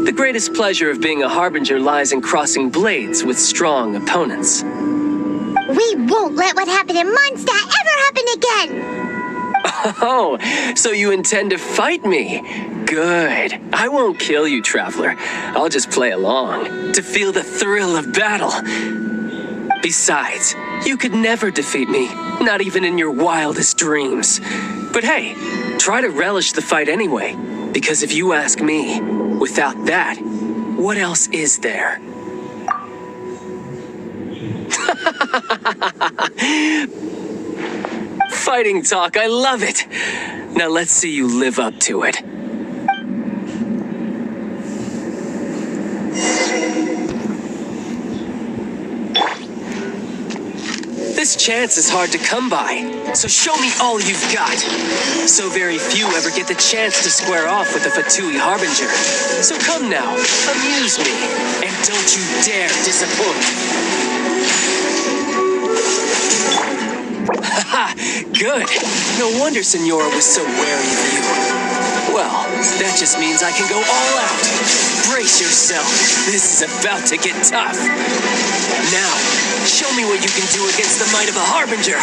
the greatest pleasure of being a Harbinger lies in crossing blades with strong opponents. We won't let what happened in Mondstadt ever happen again! Oh, so you intend to fight me? Good. I won't kill you, Traveler. I'll just play along, to feel the thrill of battle. Besides, you could never defeat me, not even in your wildest dreams. But hey, try to relish the fight anyway, because if you ask me, without that, what else is there? Fighting talk, I love it. Now let's see you live up to it. This chance is hard to come by, so show me all you've got. So very few ever get the chance to square off with a Fatui Harbinger. So come now, amuse me, and don't you dare disappoint. Haha, good. No wonder Signora was so wary of you. Well, that just means I can go all out. Brace yourself. This is about to get tough. Now, show me what you can do against the might of a Harbinger.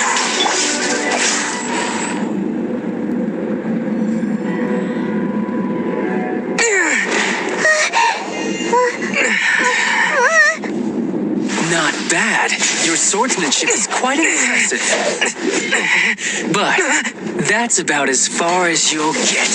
Not bad. Your swordsmanship is quite impressive. But that's about as far as you'll get.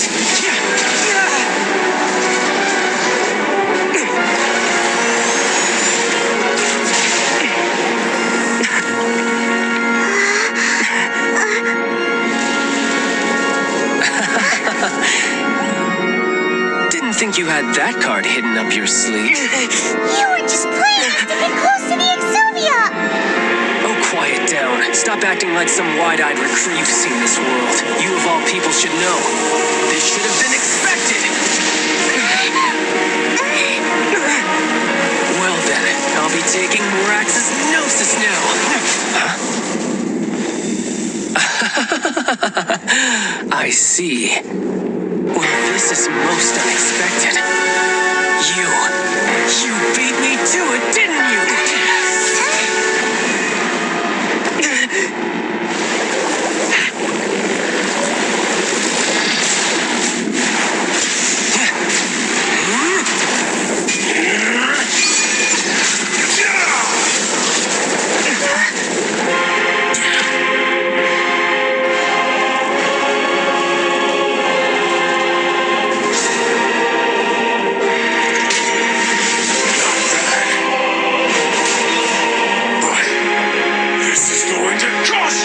Didn't think you had that card hidden up your sleeve. You were just playing to get close to the exuvia! Oh, quiet down. Stop acting like some wide-eyed recruit. You've seen this world. You of all people should know. This should have been expected. Well then, I'll be taking Morax's Gnosis now. I see. Well, this is most unexpected. You beat me to it, didn't you? This is going to cost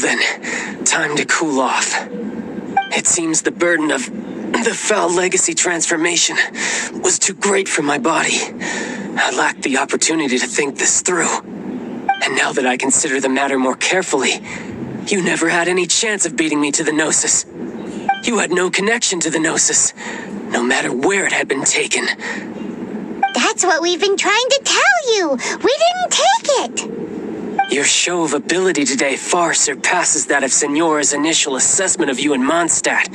then, time to cool off. It seems the burden of the foul legacy transformation was too great for my body. I lacked the opportunity to think this through. And now that I consider the matter more carefully, you never had any chance of beating me to the Gnosis. You had no connection to the Gnosis, no matter where it had been taken. That's what we've been trying to tell you. We didn't take it. Your show of ability today far surpasses that of Signora's initial assessment of you in Mondstadt.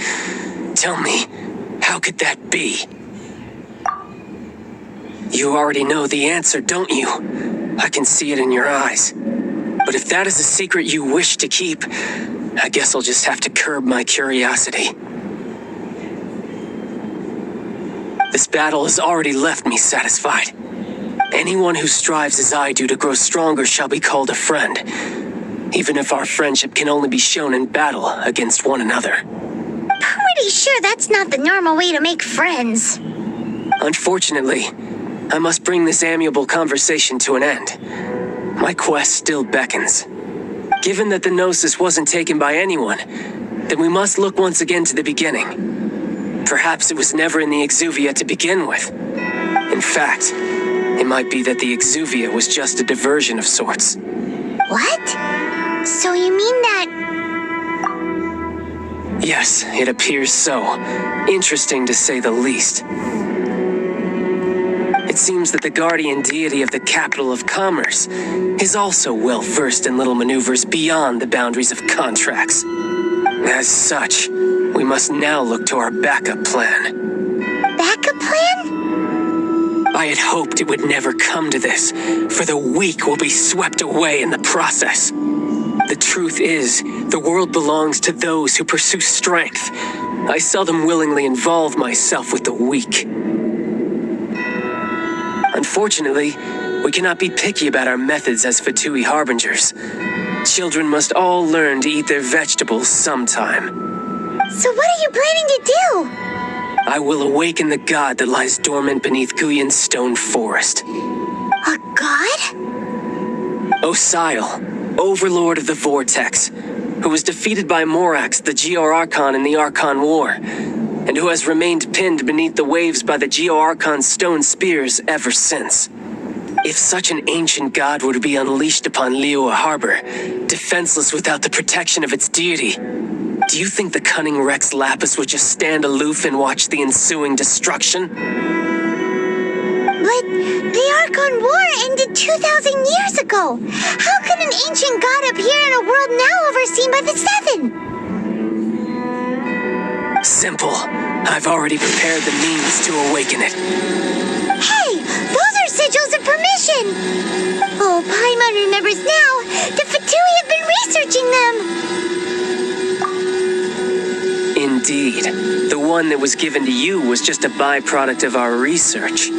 Tell me, how could that be? You already know the answer, don't you? I can see it in your eyes. But if that is a secret you wish to keep, I guess I'll just have to curb my curiosity. This battle has already left me satisfied. Anyone who strives as I do to grow stronger shall be called a friend, even if our friendship can only be shown in battle against one another. Pretty sure that's not the normal way to make friends. Unfortunately, I must bring this amiable conversation to an end. My quest still beckons. Given that the Gnosis wasn't taken by anyone, then we must look once again to the beginning. Perhaps it was never in the Exuvia to begin with. In fact, it might be that the Exuvia was just a diversion of sorts. What? So you mean that... Yes, it appears so. Interesting to say the least. It seems that the guardian deity of the capital of commerce is also well versed in little maneuvers beyond the boundaries of contracts. As such, we must now look to our backup plan. Backup plan? I had hoped it would never come to this, for the weak will be swept away in the process. The truth is, the world belongs to those who pursue strength. I seldom willingly involve myself with the weak. Unfortunately, we cannot be picky about our methods as Fatui harbingers. Children must all learn to eat their vegetables sometime. So what are you planning to do? I will awaken the god that lies dormant beneath Guyon's stone forest. A god? Osile, overlord of the Vortex, who was defeated by Morax, the Geo-Archon in the Archon War, and who has remained pinned beneath the waves by the Geo-Archon's stone spears ever since. If such an ancient god were to be unleashed upon Liyue Harbor, defenseless without the protection of its deity, do you think the cunning Rex Lapis would just stand aloof and watch the ensuing destruction? But the Archon War ended 2,000 years ago. How can an ancient god appear in a world now overseen by the Seven? Simple. I've already prepared the means to awaken it. Hey, those are sigils of permission. Oh, Paimon remembers now. The Fatui have been researching them. Indeed. The one that was given to you was just a byproduct of our research.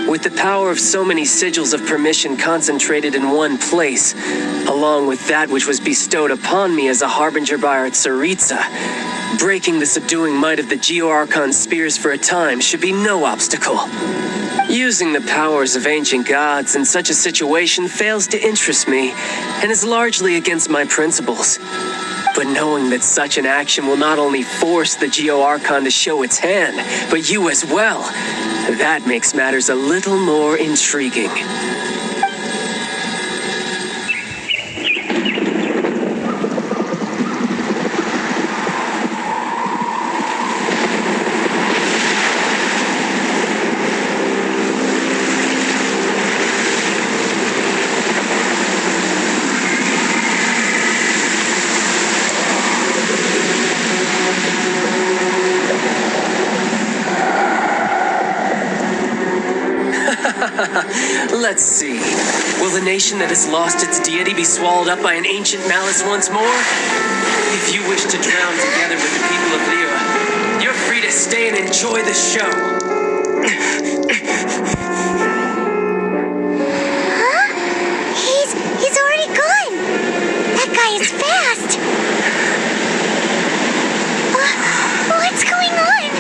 With the power of so many sigils of permission concentrated in one place, along with that which was bestowed upon me as a harbinger by our Tsaritsa, breaking the subduing might of the Geo-Archon spears for a time should be no obstacle. Using the powers of ancient gods in such a situation fails to interest me, and is largely against my principles. But knowing that such an action will not only force the Geo-Archon to show its hand, but you as well, that makes matters a little more intriguing. Let's see. Will the nation that has lost its deity be swallowed up by an ancient malice once more? If you wish to drown together with the people of Liyue, you're free to stay and enjoy the show. Huh? He's already gone. That guy is fast. What's going on?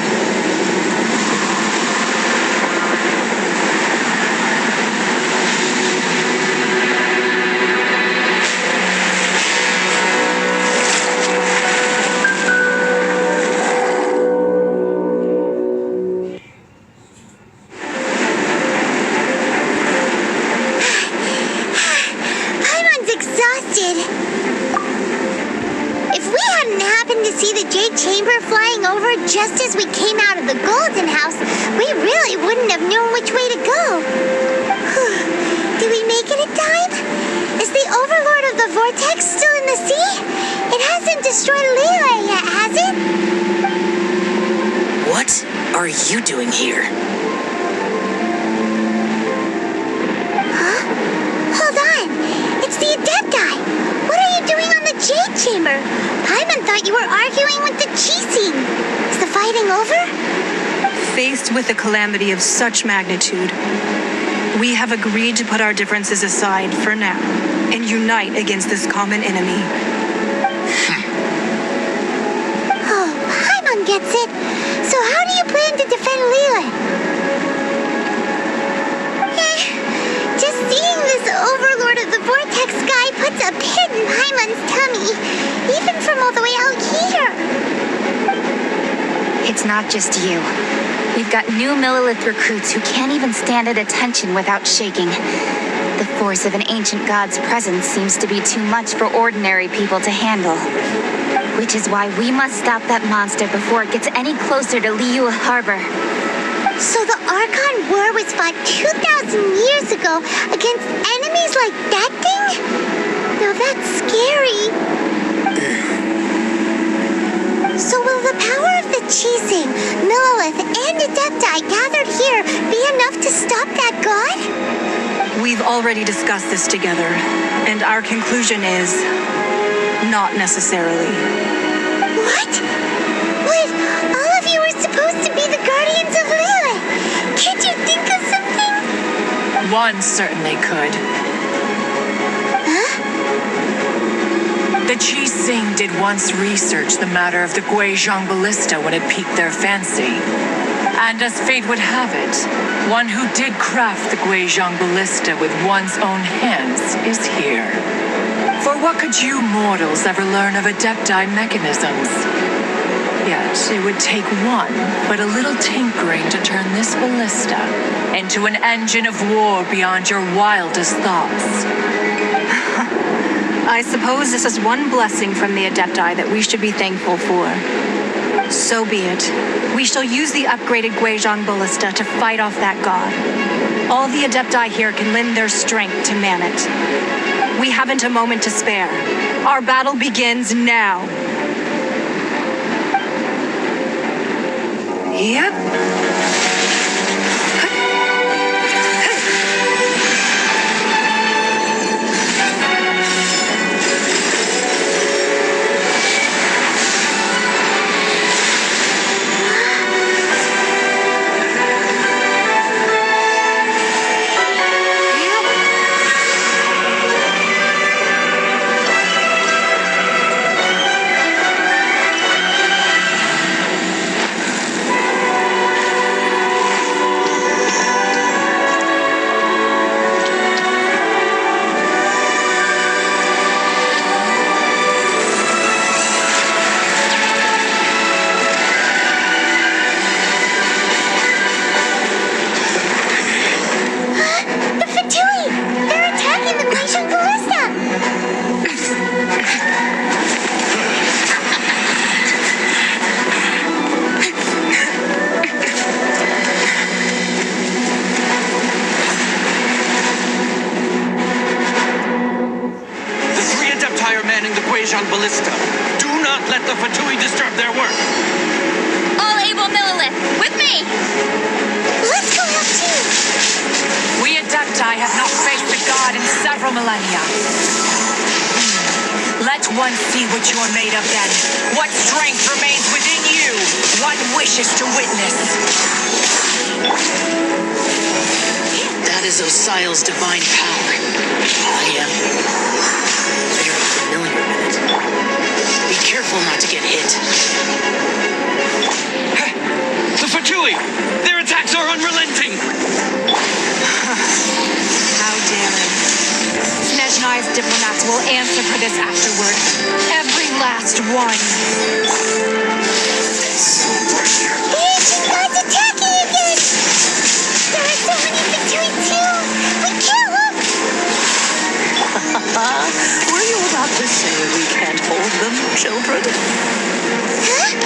the Golden House, we really wouldn't have known which way to go. Did we make it in time? Is the Overlord of the Vortex still in the sea? It hasn't destroyed Lele yet, has it? What are you doing here? Huh? Hold on. It's the Adepti. What are you doing on the Jade Chamber? Paimon thought you were arguing with the Chising. Is the fighting over? Faced with a calamity of such magnitude, we have agreed to put our differences aside for now and unite against this common enemy. Oh, Paimon gets it. So how do you plan to defend Lele? Just seeing this Overlord of the Vortex guy puts a pit in Paimon's tummy, even from all the way out here. It's not just you. We've got new Millilith recruits who can't even stand at attention without shaking. The force of an ancient god's presence seems to be too much for ordinary people to handle. Which is why we must stop that monster before it gets any closer to Liyue Harbor. So the Archon War was fought 2,000 years ago against enemies like that thing? Now that's scary. So will the power of the Chising, Millilith, and Adepti gathered here be enough to stop that god? We've already discussed this together, and our conclusion is not necessarily. What? Wait, all of you were supposed to be the guardians of Lele. Can't you think of something? One certainly could. Huh? The Chising did once research the matter of the Guizhong Ballista when it piqued their fancy. And as fate would have it, one who did craft the Guizhong Ballista with one's own hands is here. For what could you mortals ever learn of Adepti mechanisms? Yet it would take one but a little tinkering to turn this ballista into an engine of war beyond your wildest thoughts. I suppose this is one blessing from the Adepti that we should be thankful for. So be it. We shall use the upgraded Guizhong Ballista to fight off that god. All the Adepti here can lend their strength to man it. We haven't a moment to spare. Our battle begins now. Yep. Ballista. Do not let the Fatui disturb their work. All able Millilith, with me! Let's go out too. We Adepti have not faced the god in several millennia. Let one see what you are made of then. What strength remains within you. One wishes to witness. That is Osial's divine power. I am very familiar with it. Be careful not to get hit. The Fatui! Their attacks are unrelenting! How daring. Snezhnai's diplomats will answer for this afterward. Every last one. The ancient god's attacking again! There are so many Fatui too! We can't look! Were you about to say we can't hold them, children? Huh?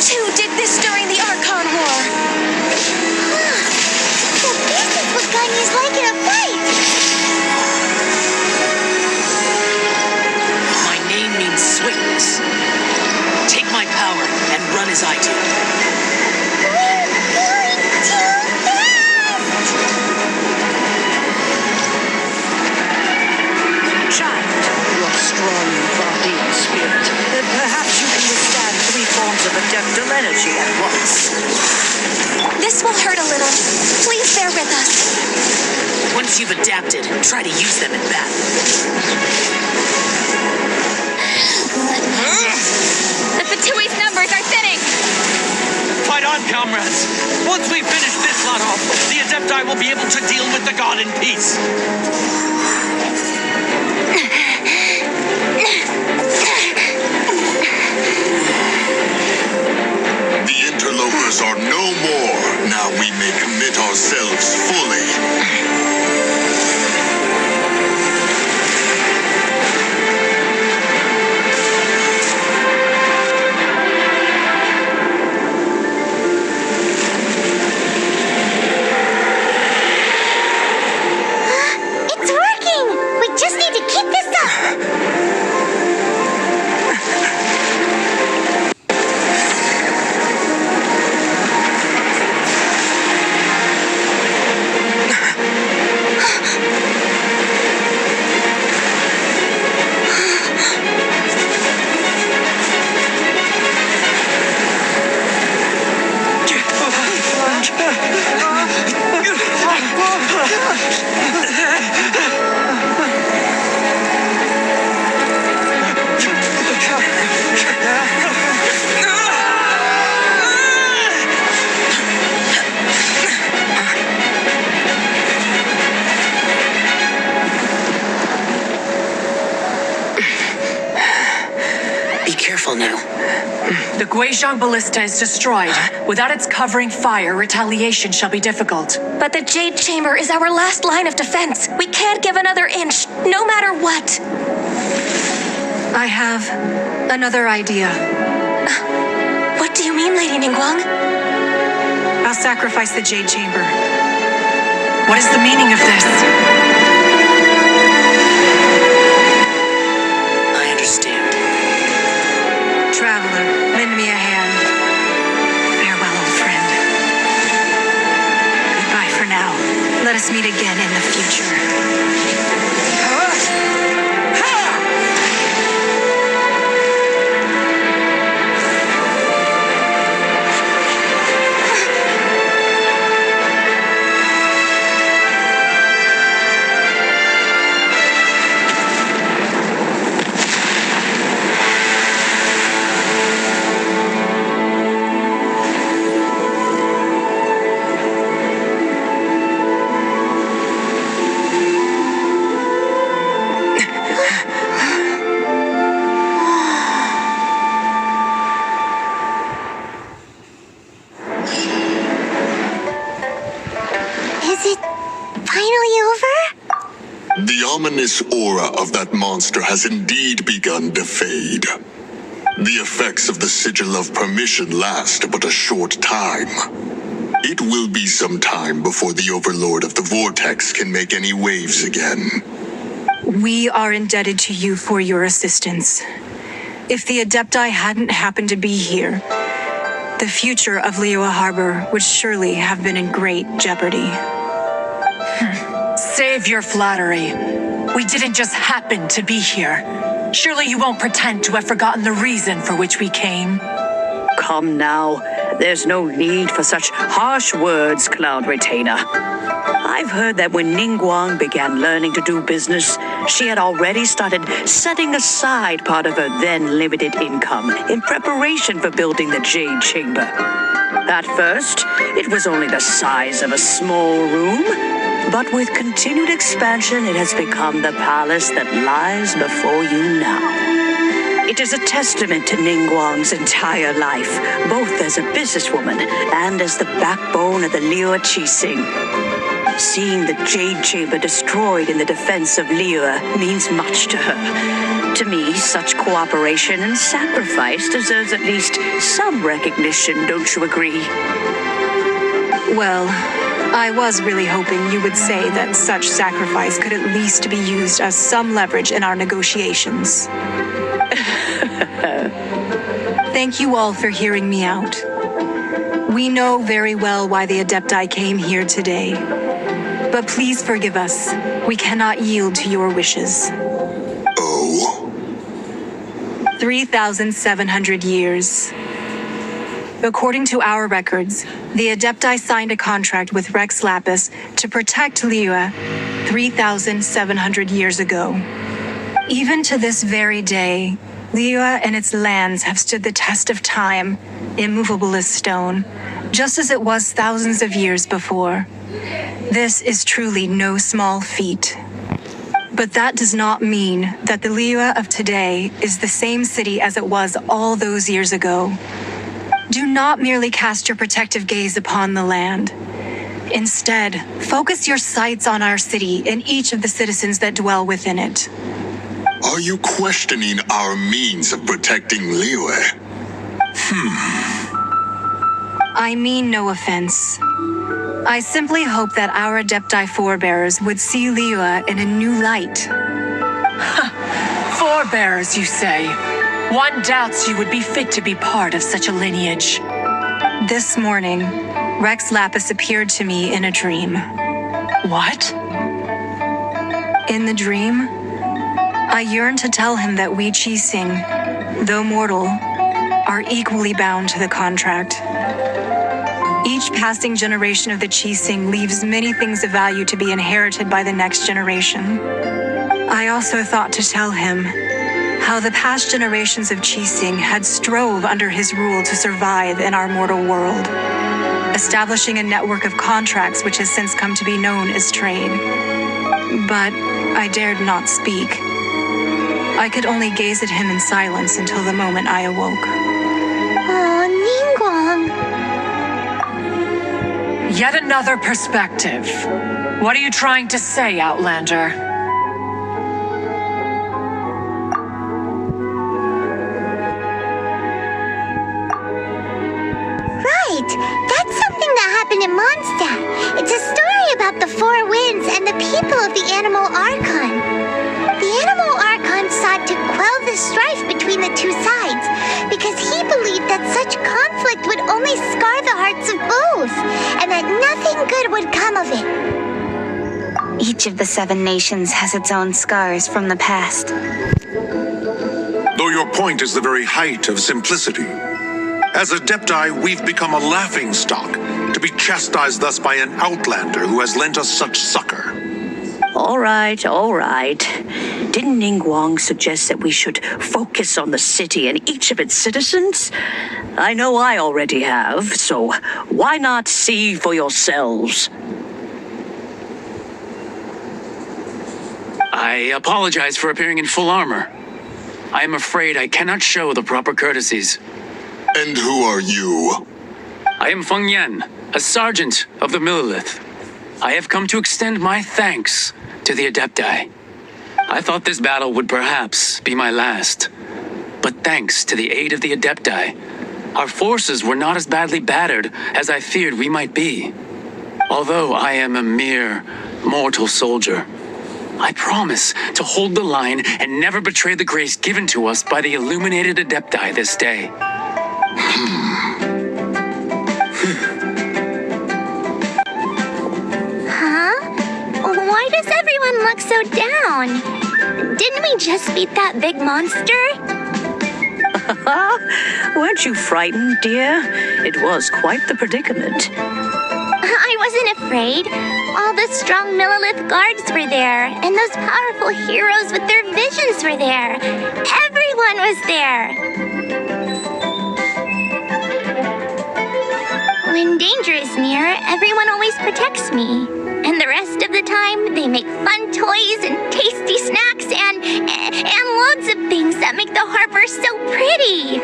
too did this during the Archon War. So this is what Ganyu's like in a fight. My name means swiftness. Take my power and run as I do. We're going too fast! Child, you are strong in body and spirit. Then perhaps you can withstand 3 forms of adeptal energy at once. This will hurt a little. Please bear with us. Once you've adapted, try to use them in battle. The Fatui's numbers are thinning! Fight on, comrades! Once we finish this lot off, the Adepti will be able to deal with the god in peace. The interlopers are no more. Now we may commit ourselves fully. It's working! We just need to keep this up! Be careful now. The Guizhong Ballista is destroyed. Without its covering fire, retaliation shall be difficult. But the Jade Chamber is our last line of defense. We can't give another inch, no matter what. I have another idea. What do you mean, Lady Ningguang? I'll sacrifice the Jade Chamber. What is the meaning of this? I understand. Traveler, lend me a hand. Farewell, old friend. Goodbye for now. Let us meet again in the future. Is it finally over? The ominous aura of that monster has indeed begun to fade. The effects of the Sigil of Permission last but a short time. It will be some time before the Overlord of the Vortex can make any waves again. We are indebted to you for your assistance. If the Adepti hadn't happened to be here, the future of Liyue Harbor would surely have been in great jeopardy. Save your flattery. We didn't just happen to be here. Surely you won't pretend to have forgotten the reason for which we came. Come now. There's no need for such harsh words, Cloud Retainer. I've heard that when Ningguang began learning to do business, she had already started setting aside part of her then limited income in preparation for building the Jade Chamber. At first, it was only the size of a small room, but with continued expansion, it has become the palace that lies before you now. It is a testament to Ningguang's entire life, both as a businesswoman and as the backbone of the Liyue Qixing. Seeing the Jade Chamber destroyed in the defense of Liyue means much to her. To me, such cooperation and sacrifice deserves at least some recognition, don't you agree? Well, I was really hoping you would say that such sacrifice could at least be used as some leverage in our negotiations. Thank you all for hearing me out. We know very well why the Adepti came here today. But please forgive us. We cannot yield to your wishes. Oh? 3,700 years. According to our records, the Adepti signed a contract with Rex Lapis to protect Liyue 3,700 years ago. Even to this very day, Liyue and its lands have stood the test of time, immovable as stone, just as it was thousands of years before. This is truly no small feat. But that does not mean that the Liyue of today is the same city as it was all those years ago. Do not merely cast your protective gaze upon the land. Instead, focus your sights on our city and each of the citizens that dwell within it. Are you questioning our means of protecting Liyue? I mean no offense. I simply hope that our Adepti forebears would see Liyue in a new light. Forebears, you say? One doubts you would be fit to be part of such a lineage. This morning, Rex Lapis appeared to me in a dream. What? In the dream, I yearned to tell him that we Qixing, though mortal, are equally bound to the contract. Each passing generation of the Qixing leaves many things of value to be inherited by the next generation. I also thought to tell him how the past generations of Qixing had strove under his rule to survive in our mortal world, establishing a network of contracts which has since come to be known as trade. But I dared not speak. I could only gaze at him in silence until the moment I awoke. Oh, Ningguang. Yet another perspective. What are you trying to say, Outlander? Right, that's something that happened in Mondstadt. It's a story about the four winds and the people of the animal Archon. The animal Archon sought to quell the strife between the two sides because he believed that such conflict would only scar the hearts of both, and that nothing good would come of it. Each of the 7 nations has its own scars from the past. Though your point is the very height of simplicity. As Adepti, we've become a laughingstock, to be chastised thus by an outlander who has lent us such succor. All right. Didn't Ningguang suggest that we should focus on the city and each of its citizens? I know I already have, so why not see for yourselves? I apologize for appearing in full armor. I am afraid I cannot show the proper courtesies. And who are you? I am Feng Yan, a sergeant of the Millilith. I have come to extend my thanks to the Adepti. I thought this battle would perhaps be my last. But thanks to the aid of the Adepti, our forces were not as badly battered as I feared we might be. Although I am a mere mortal soldier, I promise to hold the line and never betray the grace given to us by the illuminated Adepti this day. Why does everyone look so down? Didn't we just beat that big monster? Weren't you frightened, dear? It was quite the predicament. I wasn't afraid. All the strong Millilith guards were there, and those powerful heroes with their visions were there. Everyone was there. When danger is near, everyone always protects me. And the rest of the time, they make fun toys and tasty snacks and loads of things that make the harbor so pretty.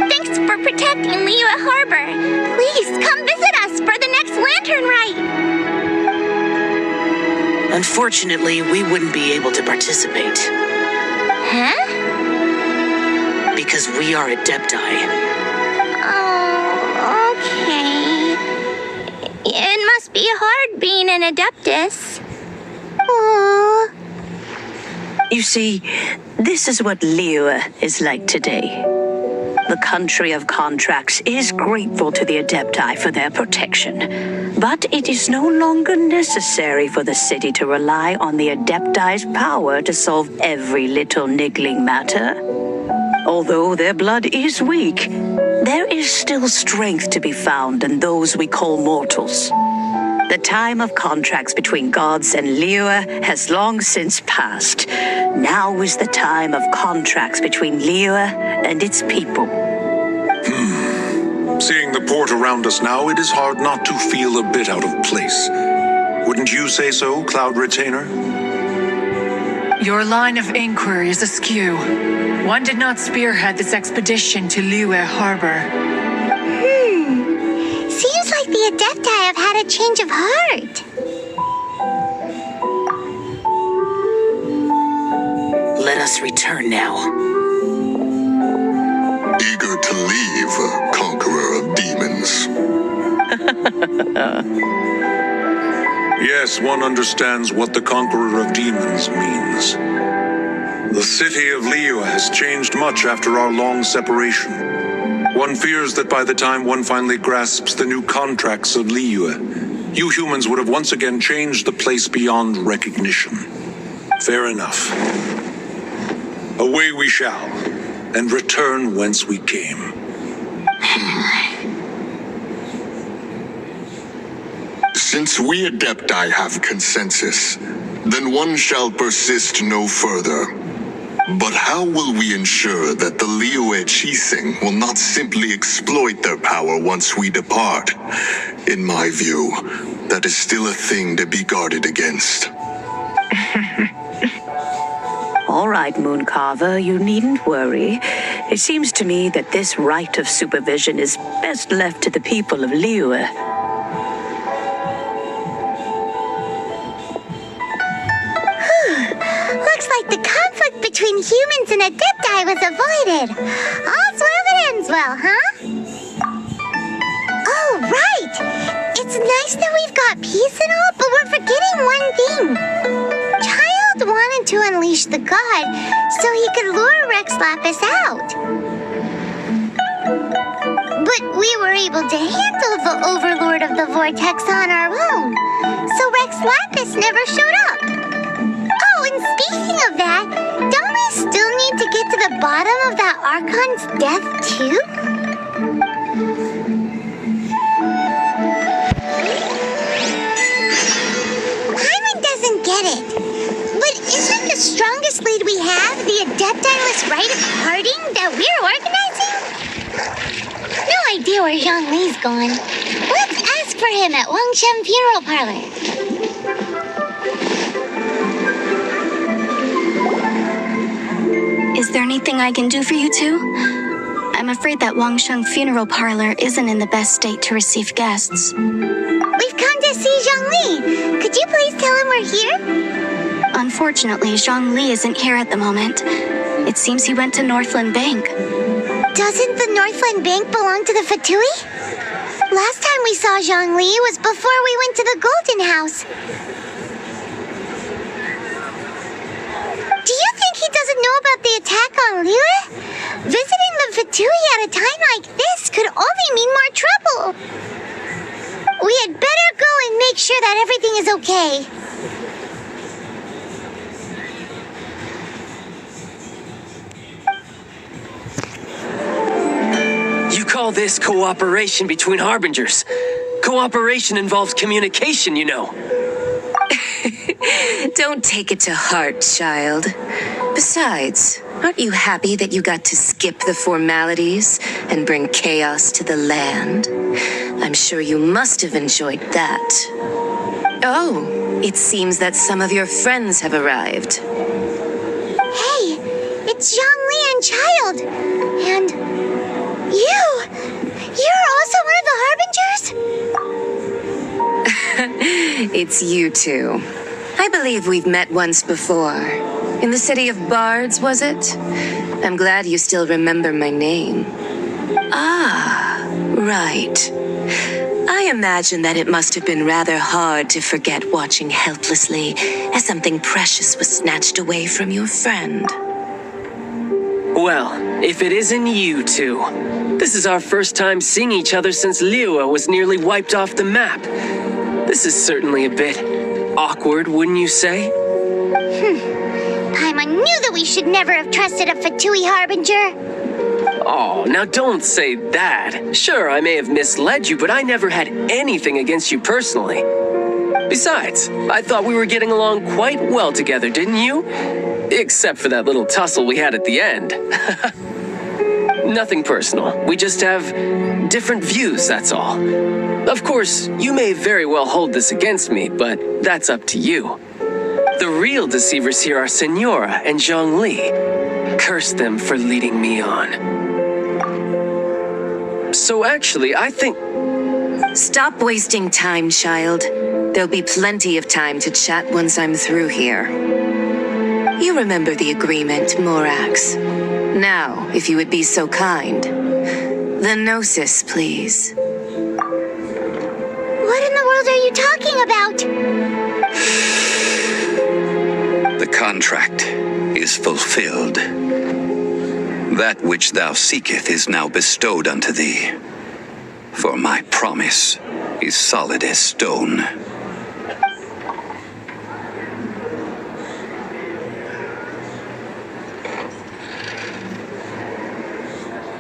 Thanks for protecting Liyue Harbor. Please come visit us for the next lantern rite. Unfortunately, we wouldn't be able to participate. Huh? Because we are Adepti. Oh, okay. It must be hard being an Adeptus. Aww. You see, this is what Liyue is like today. The country of contracts is grateful to the Adepti for their protection, but it is no longer necessary for the city to rely on the Adepti's power to solve every little niggling matter. Although their blood is weak, there is still strength to be found in those we call mortals. The time of contracts between gods and Liyue has long since passed. Now is the time of contracts between Liyue and its people. Seeing the port around us now, it is hard not to feel a bit out of place. Wouldn't you say so, Cloud Retainer? Your line of inquiry is askew. One did not spearhead this expedition to Liyue Harbor. Seems like the Adepti have had a change of heart. Let us return now. Eager to leave, conqueror of demons. Yes, one understands what the conqueror of demons means. The city of Liyue has changed much after our long separation. One fears that by the time one finally grasps the new contracts of Liyue, you humans would have once again changed the place beyond recognition. Fair enough. Away we shall, and return whence we came. Since we Adepti have consensus, then one shall persist no further. But how will we ensure that the Liyue Chising will not simply exploit their power once we depart? In my view, that is still a thing to be guarded against. All right, Mooncarver, you needn't worry. It seems to me that this right of supervision is best left to the people of Liyue. Looks like the conflict between humans and Adepti was avoided. All's well that ends well, huh? Oh, right! It's nice that we've got peace and all, but we're forgetting one thing. Child wanted to unleash the god so he could lure Rex Lapis out. But we were able to handle the Overlord of the Vortex on our own, so Rex Lapis never showed up. Oh, and speaking of that, don't we still need to get to the bottom of that Archon's death, too? Paimon doesn't get it. But isn't the strongest lead we have the Adepti-less rite of parting that we're organizing? No idea where Zhongli's gone. Let's ask for him at Wangshen Funeral Parlor. Is there anything I can do for you two? I'm afraid that Wangsheng Funeral Parlor isn't in the best state to receive guests. We've come to see Zhongli. Could you please tell him we're here? Unfortunately, Zhongli isn't here at the moment. It seems he went to Northland Bank. Doesn't the Northland Bank belong to the Fatui? Last time we saw Zhongli was before we went to the Golden House. Do you think he doesn't know about the attack on Liyue? Visiting the Fatui at a time like this could only mean more trouble. We had better go and make sure that everything is okay. You call this cooperation between harbingers? Cooperation involves communication, you know. Don't take it to heart, child. Besides, aren't you happy that you got to skip the formalities and bring chaos to the land? I'm sure you must have enjoyed that. Oh, it seems that some of your friends have arrived. Hey, it's Zhongli and Child. And you're also one of the Harbingers? It's you two. I believe we've met once before. In the city of Bards, was it? I'm glad you still remember my name. Ah, right. I imagine that it must have been rather hard to forget watching helplessly as something precious was snatched away from your friend. Well, if it isn't you two. This is our first time seeing each other since Liua was nearly wiped off the map. This is certainly a bit awkward, wouldn't you say? Paimon knew that we should never have trusted a Fatui Harbinger. Oh, now don't say that. Sure, I may have misled you, but I never had anything against you personally. Besides, I thought we were getting along quite well together, didn't you? Except for that little tussle we had at the end. Nothing personal. We just have different views, that's all. Of course, you may very well hold this against me, but that's up to you. The real deceivers here are Senora and Zhongli. Curse them for leading me on. So actually, I think... Stop wasting time, child. There'll be plenty of time to chat once I'm through here. You remember the agreement, Morax. Now, if you would be so kind. The Gnosis, please. What in the world are you talking about? The contract is fulfilled. That which thou seeketh is now bestowed unto thee. For my promise is solid as stone.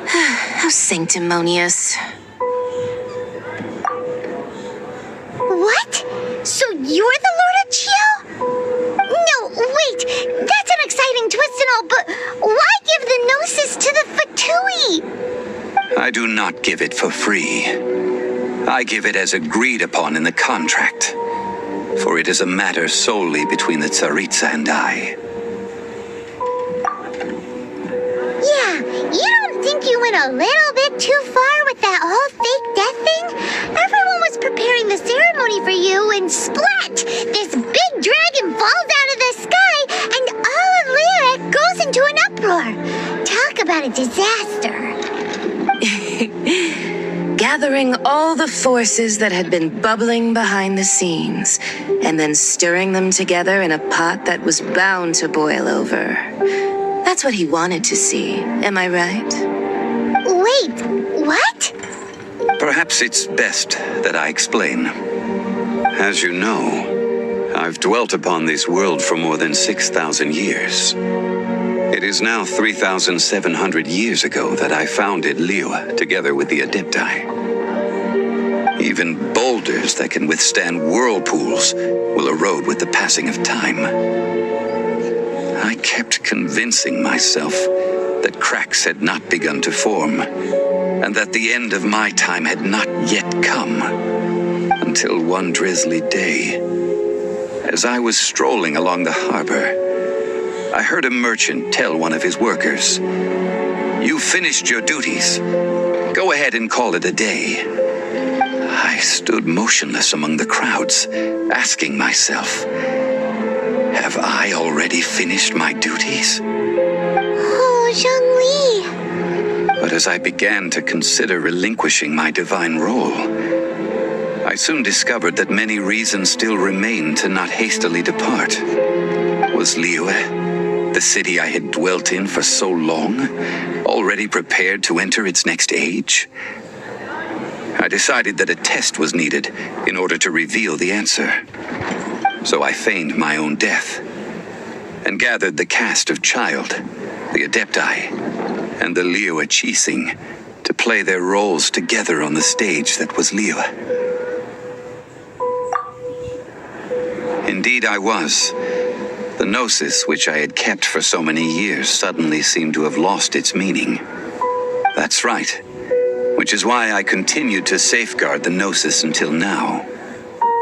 How sanctimonious. What? So you're the Lord of Chio? No, wait. That's an exciting twist and all, but why give the Gnosis to the Fatui? I do not give it for free. I give it as agreed upon in the contract. For it is a matter solely between the Tsaritsa and I. Yeah, you don't think you went a little bit too far with that whole fake death thing? Everyone was preparing the ceremony for you, and splat! This big dragon falls out of the sky, and all of Lyric goes into an uproar. Talk about a disaster. Gathering all the forces that had been bubbling behind the scenes, and then stirring them together in a pot that was bound to boil over. That's what he wanted to see, am I right? Wait, what? Perhaps it's best that I explain. As you know, I've dwelt upon this world for more than 6,000 years. It is now 3,700 years ago that I founded Liua together with the Adepti. Even boulders that can withstand whirlpools will erode with the passing of time. I kept convincing myself that cracks had not begun to form, and that the end of my time had not yet come. Until one drizzly day, as I was strolling along the harbor, I heard a merchant tell one of his workers, "You finished your duties. Go ahead and call it a day." I stood motionless among the crowds, asking myself, have I already finished my duties? Oh, Zhongli. But as I began to consider relinquishing my divine role, I soon discovered that many reasons still remained to not hastily depart. Was Liua, the city I had dwelt in for so long, already prepared to enter its next age? I decided that a test was needed in order to reveal the answer. So I feigned my own death and gathered the cast of Child, the Adepti, and the Liua Chising to play their roles together on the stage that was Liua. Indeed, I was. The Gnosis, which I had kept for so many years, suddenly seemed to have lost its meaning. That's right, which is why I continued to safeguard the Gnosis until now.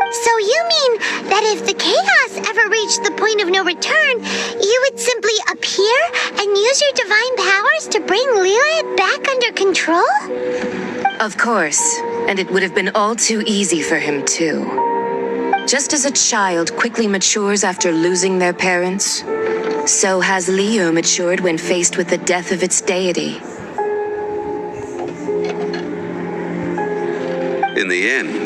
So you mean that if the chaos ever reached the point of no return, you would simply appear and use your divine powers to bring Lilith back under control? Of course, and it would have been all too easy for him too. Just as a child quickly matures after losing their parents, so has Liyue matured when faced with the death of its deity. In the end,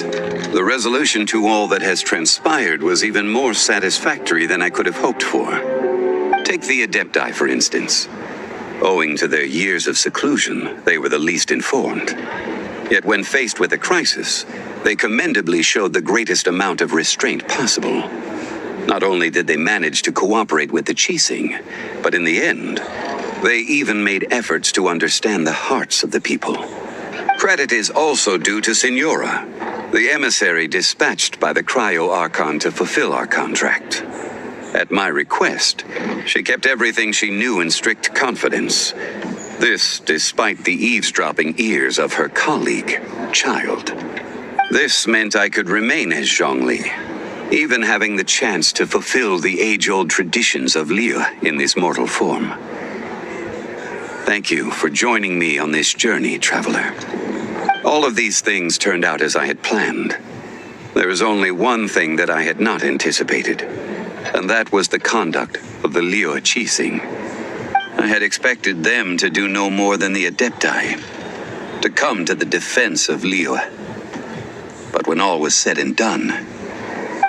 the resolution to all that has transpired was even more satisfactory than I could have hoped for. Take the Adepti, for instance. Owing to their years of seclusion, they were the least informed. Yet when faced with a crisis, they commendably showed the greatest amount of restraint possible. Not only did they manage to cooperate with the Qixing, but in the end, they even made efforts to understand the hearts of the people. Credit is also due to Signora, the emissary dispatched by the Cryo-Archon to fulfill our contract. At my request, she kept everything she knew in strict confidence. This despite the eavesdropping ears of her colleague, Child. This meant I could remain as Zhongli, even having the chance to fulfill the age-old traditions of Liyue in this mortal form. Thank you for joining me on this journey, Traveler. All of these things turned out as I had planned. There is only one thing that I had not anticipated, and that was the conduct of the Liyue Qixing. I had expected them to do no more than the Adepti, to come to the defense of Liyue. But when all was said and done,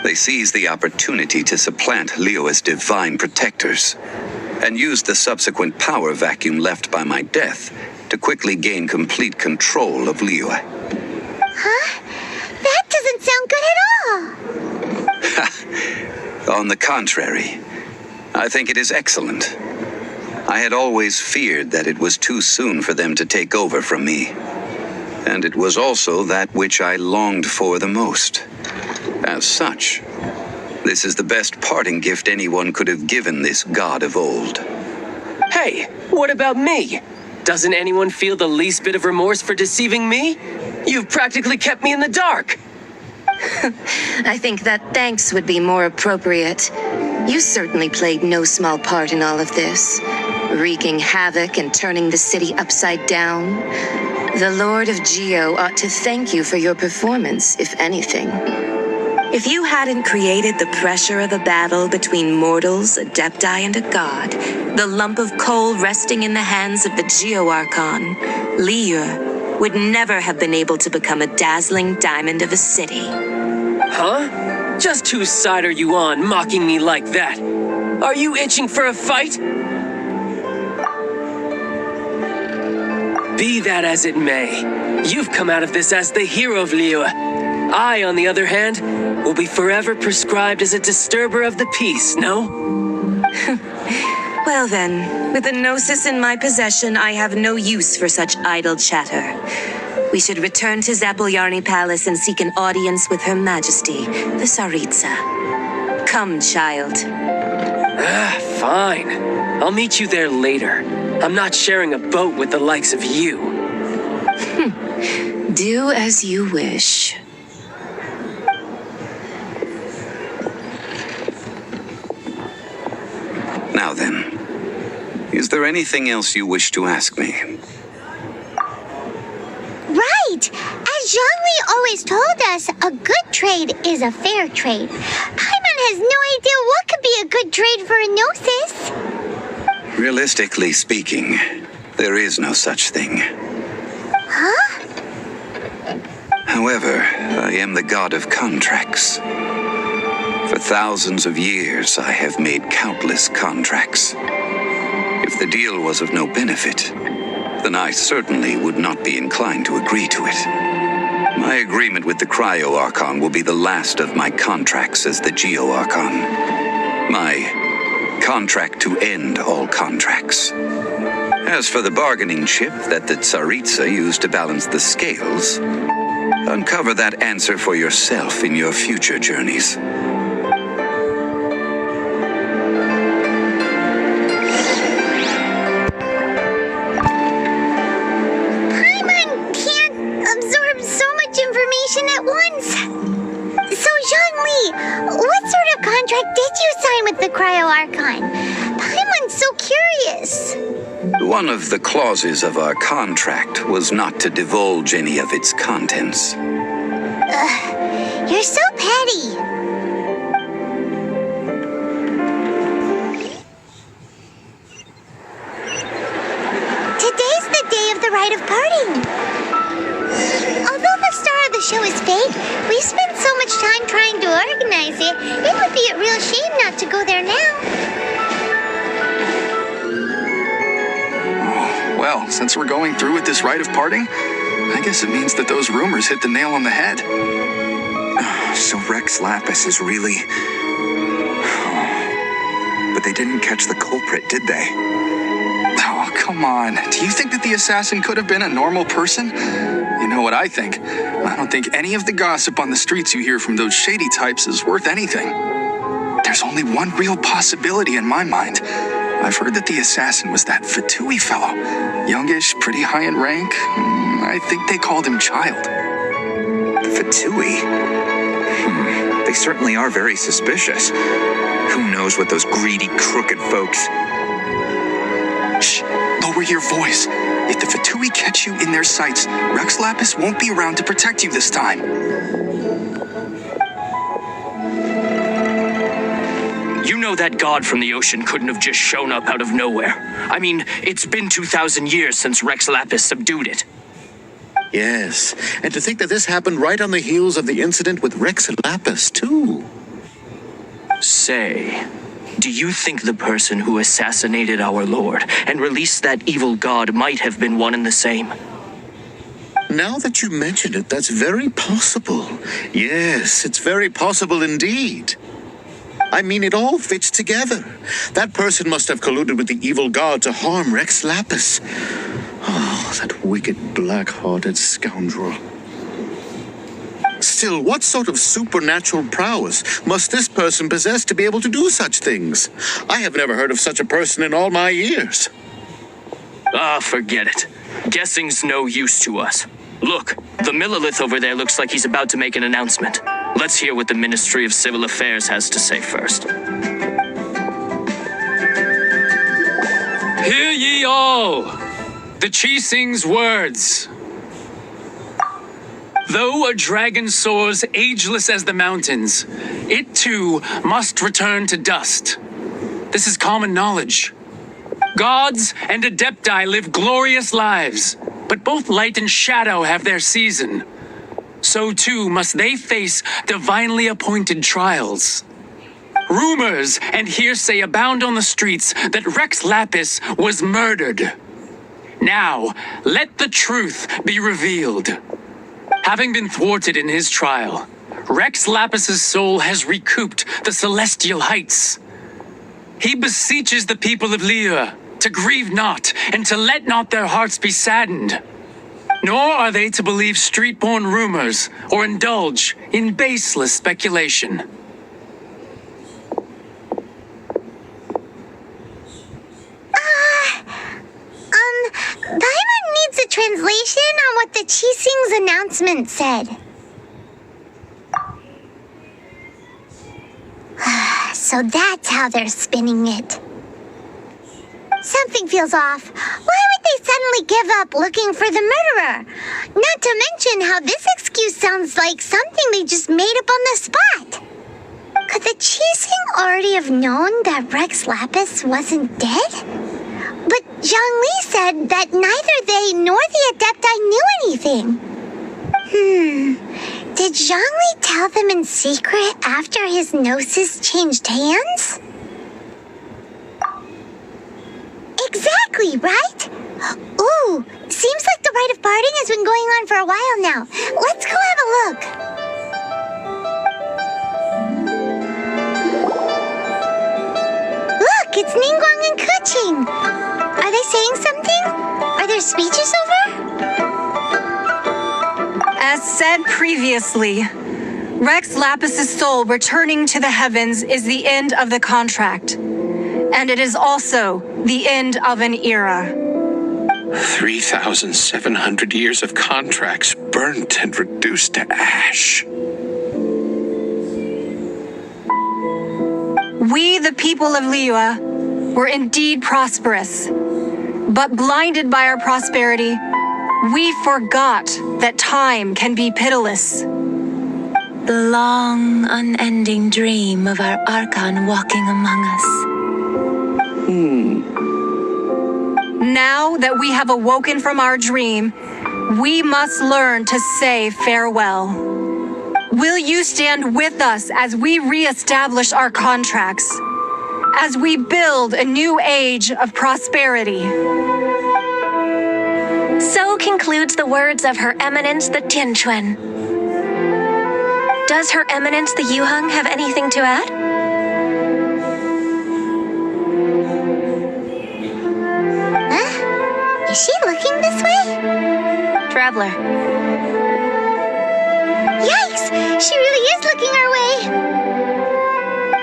they seized the opportunity to supplant Liyue as divine protectors, and used the subsequent power vacuum left by my death to quickly gain complete control of Liyue. Huh? That doesn't sound good at all. On the contrary, I think it is excellent. I had always feared that it was too soon for them to take over from me. And it was also that which I longed for the most. As such, this is the best parting gift anyone could have given this god of old. Hey, what about me? Doesn't anyone feel the least bit of remorse for deceiving me? You've practically kept me in the dark. I think that thanks would be more appropriate. You certainly played no small part in all of this, wreaking havoc and turning the city upside down. The Lord of Geo ought to thank you for your performance, if anything. If you hadn't created the pressure of a battle between mortals, Adepti, and a god, the lump of coal resting in the hands of the Geo-Archon, Liyue, would never have been able to become a dazzling diamond of a city. Huh? Just whose side are you on, mocking me like that? Are you itching for a fight? Be that as it may, you've come out of this as the hero of Liyue. I, on the other hand, will be forever prescribed as a disturber of the peace, no? Well then, with the Gnosis in my possession, I have no use for such idle chatter. We should return to Zapoljarny Palace and seek an audience with Her Majesty, the Tsaritsa. Come, child. Fine. I'll meet you there later. I'm not sharing a boat with the likes of you. Do as you wish. Now then, is there anything else you wish to ask me? Right! As Zhongli always told us, a good trade is a fair trade. Paimon has no idea what could be a good trade for a Gnosis. Realistically speaking, there is no such thing. Huh? However, I am the god of contracts. For thousands of years, I have made countless contracts. If the deal was of no benefit, then I certainly would not be inclined to agree to it. My agreement with the Cryo-Archon will be the last of my contracts as the Geo-Archon. My contract to end all contracts. As for the bargaining chip that the Tsaritsa used to balance the scales, uncover that answer for yourself in your future journeys. Paimon can't absorb so much information at once. So, Zhongli, what sort of contract did you sign with the Cryo-Archon? Paimon's so curious. One of the clauses of our contract was not to divulge any of its contents. You're so petty. show is fake? We've spent so much time trying to organize it. It would be a real shame not to go there now. Well, since we're going through with this rite of parting, I guess it means that those rumors hit the nail on the head. So Rex Lapis is really... But they didn't catch the culprit, did they? Oh, come on. Do you think that the assassin could have been a normal person? You know what I think? I don't think any of the gossip on the streets you hear from those shady types is worth anything. There's only one real possibility in my mind. I've heard that the assassin was that Fatui fellow. Youngish, pretty high in rank. I think they called him Child. Fatui? They certainly are very suspicious. Who knows what those greedy, crooked folks... Shh! Lower your voice. If the Fatui catch you in their sights, Rex Lapis won't be around to protect you this time. You know that god from the ocean couldn't have just shown up out of nowhere. I mean, it's been 2,000 years since Rex Lapis subdued it. Yes, and to think that this happened right on the heels of the incident with Rex Lapis, too. Say, do you think the person who assassinated our lord and released that evil god might have been one and the same? Now that you mention it, that's very possible. Yes, it's very possible indeed. I mean, it all fits together. That person must have colluded with the evil god to harm Rex Lapis. Oh, that wicked, black-hearted scoundrel. Still, what sort of supernatural prowess must this person possess to be able to do such things? I have never heard of such a person in all my years. Ah, forget it. Guessing's no use to us. Look, the Millilith over there looks like he's about to make an announcement. Let's hear what the Ministry of Civil Affairs has to say first. Hear ye all! The Chising's words. Though a dragon soars ageless as the mountains, it too must return to dust. This is common knowledge. Gods and Adepti live glorious lives, but both light and shadow have their season. So too must they face divinely appointed trials. Rumors and hearsay abound on the streets that Rex Lapis was murdered. Now, let the truth be revealed. Having been thwarted in his trial, Rex Lapis's soul has recouped the celestial heights. He beseeches the people of Liyue to grieve not and to let not their hearts be saddened. Nor are they to believe street-born rumors or indulge in baseless speculation. Paimon needs a translation on what the Chising's announcement said. So that's how they're spinning it. Something feels off. Why would they suddenly give up looking for the murderer? Not to mention how this excuse sounds like something they just made up on the spot. Could the Chising already have known that Rex Lapis wasn't dead? But Zhongli said that neither they nor the Adepti knew anything. Did Zhongli tell them in secret after his gnosis changed hands? Exactly, right? Ooh, seems like the rite of parting has been going on for a while now. Let's go have a look. Look, it's Ningguang and Keqing. Are they saying something? Are there speeches over? As said previously, Rex Lapis's soul returning to the heavens is the end of the contract. And it is also the end of an era. 3,700 years of contracts burnt and reduced to ash. We, the people of Liyue, were indeed prosperous. But blinded by our prosperity, we forgot that time can be pitiless. The long, unending dream of our Archon walking among us. Now that we have awoken from our dream, We must learn to say farewell. Will you stand with us as we re-establish our contracts? As we build a new age of prosperity? So concludes the words of Her Eminence the Tianquan. Does Her Eminence the Yuheng have anything to add? Huh? Is she looking this way? Traveler. Yikes! She really is looking our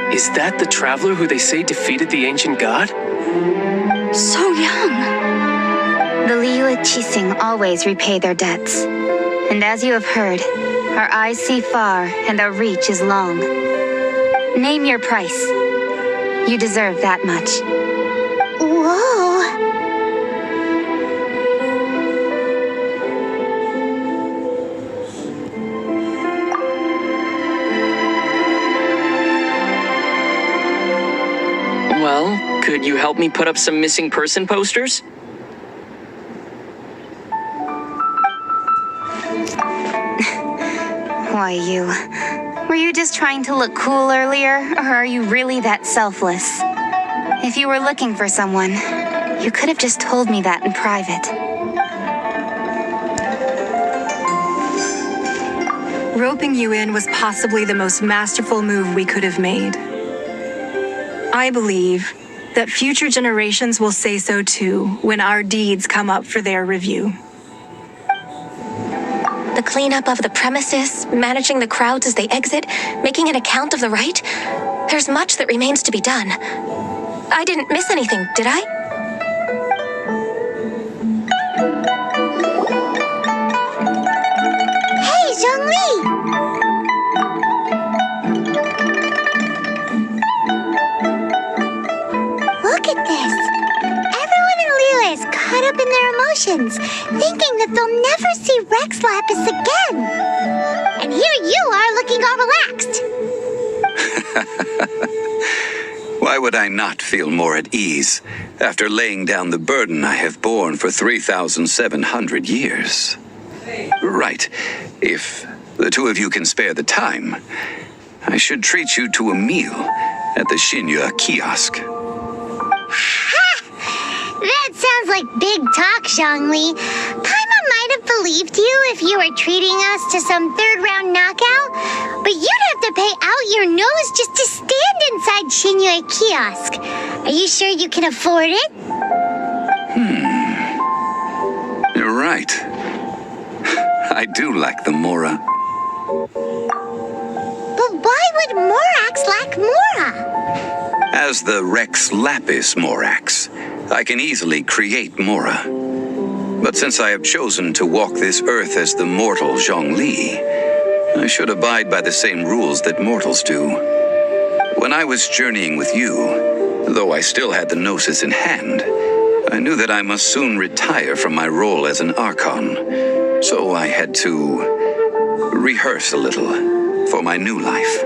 way! Is that the traveler who they say defeated the ancient god? So young. The Liyue Qixing always repay their debts. And as you have heard, our eyes see far and our reach is long. Name your price. You deserve that much. Whoa! Well, could you help me put up some missing person posters? Why, you? Were you just trying to look cool earlier, or are you really that selfless? If you were looking for someone, you could have just told me that in private. Roping you in was possibly the most masterful move we could have made. I believe that future generations will say so too when our deeds come up for their review. The cleanup of the premises, managing the crowds as they exit, making an account of the rite. There's much that remains to be done. I didn't miss anything, did I? Hey, Zhongli! Look at this. Everyone in Liyue is caught up in their emotions, thinking that they'll never see Rex Lapis again. And here you are looking all relaxed. Why would I not feel more at ease after laying down the burden I have borne for 3,700 years? Right. If the two of you can spare the time, I should treat you to a meal at the Shinya kiosk. That sounds like big talk, Zhongli. Paimon might have believed you if you were treating us to some third-round knockout, but you'd have to pay out your nose just to stand inside Shinya kiosk. Are you sure you can afford it? You're right. I do like the Mora. But why would Morax lack Mora? As the Rex Lapis Morax, I can easily create Mora. But since I have chosen to walk this earth as the mortal Zhongli, I should abide by the same rules that mortals do. When I was journeying with you, though I still had the Gnosis in hand, I knew that I must soon retire from my role as an Archon, so I had to rehearse a little for my new life.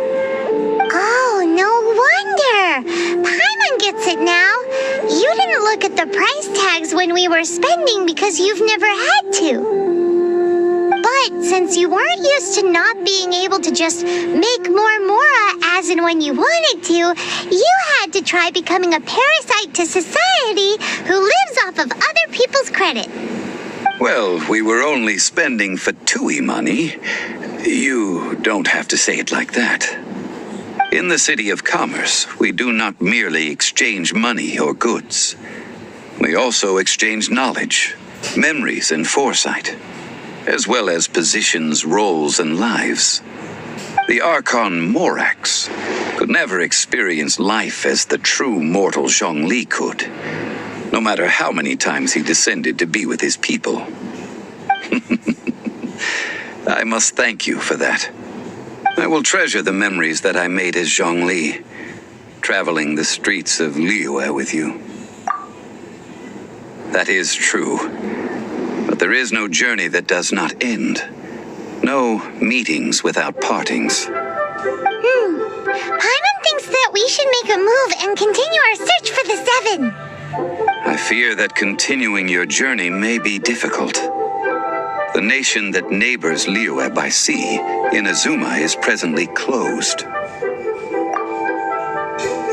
Oh, no wonder. Paimon gets it now. You didn't look at the price tags when we were spending because you've never had to. But since you weren't used to not being able to just make more Mora as and when you wanted to, you had to try becoming a parasite to society who lives off of other people's credit. Well, we were only spending Fatui money. You don't have to say it like that. In the City of Commerce, we do not merely exchange money or goods. We also exchange knowledge, memories, and foresight, as well as positions, roles, and lives. The Archon Morax could never experience life as the true mortal Zhongli could, no matter how many times he descended to be with his people. I must thank you for that. I will treasure the memories that I made as Zhongli, traveling the streets of Liyue with you. That is true, but there is no journey that does not end. No meetings without partings. Paimon thinks that we should make a move and continue our search for the Seven. I fear that continuing your journey may be difficult. The nation that neighbors Liyue by sea, Inazuma, is presently closed.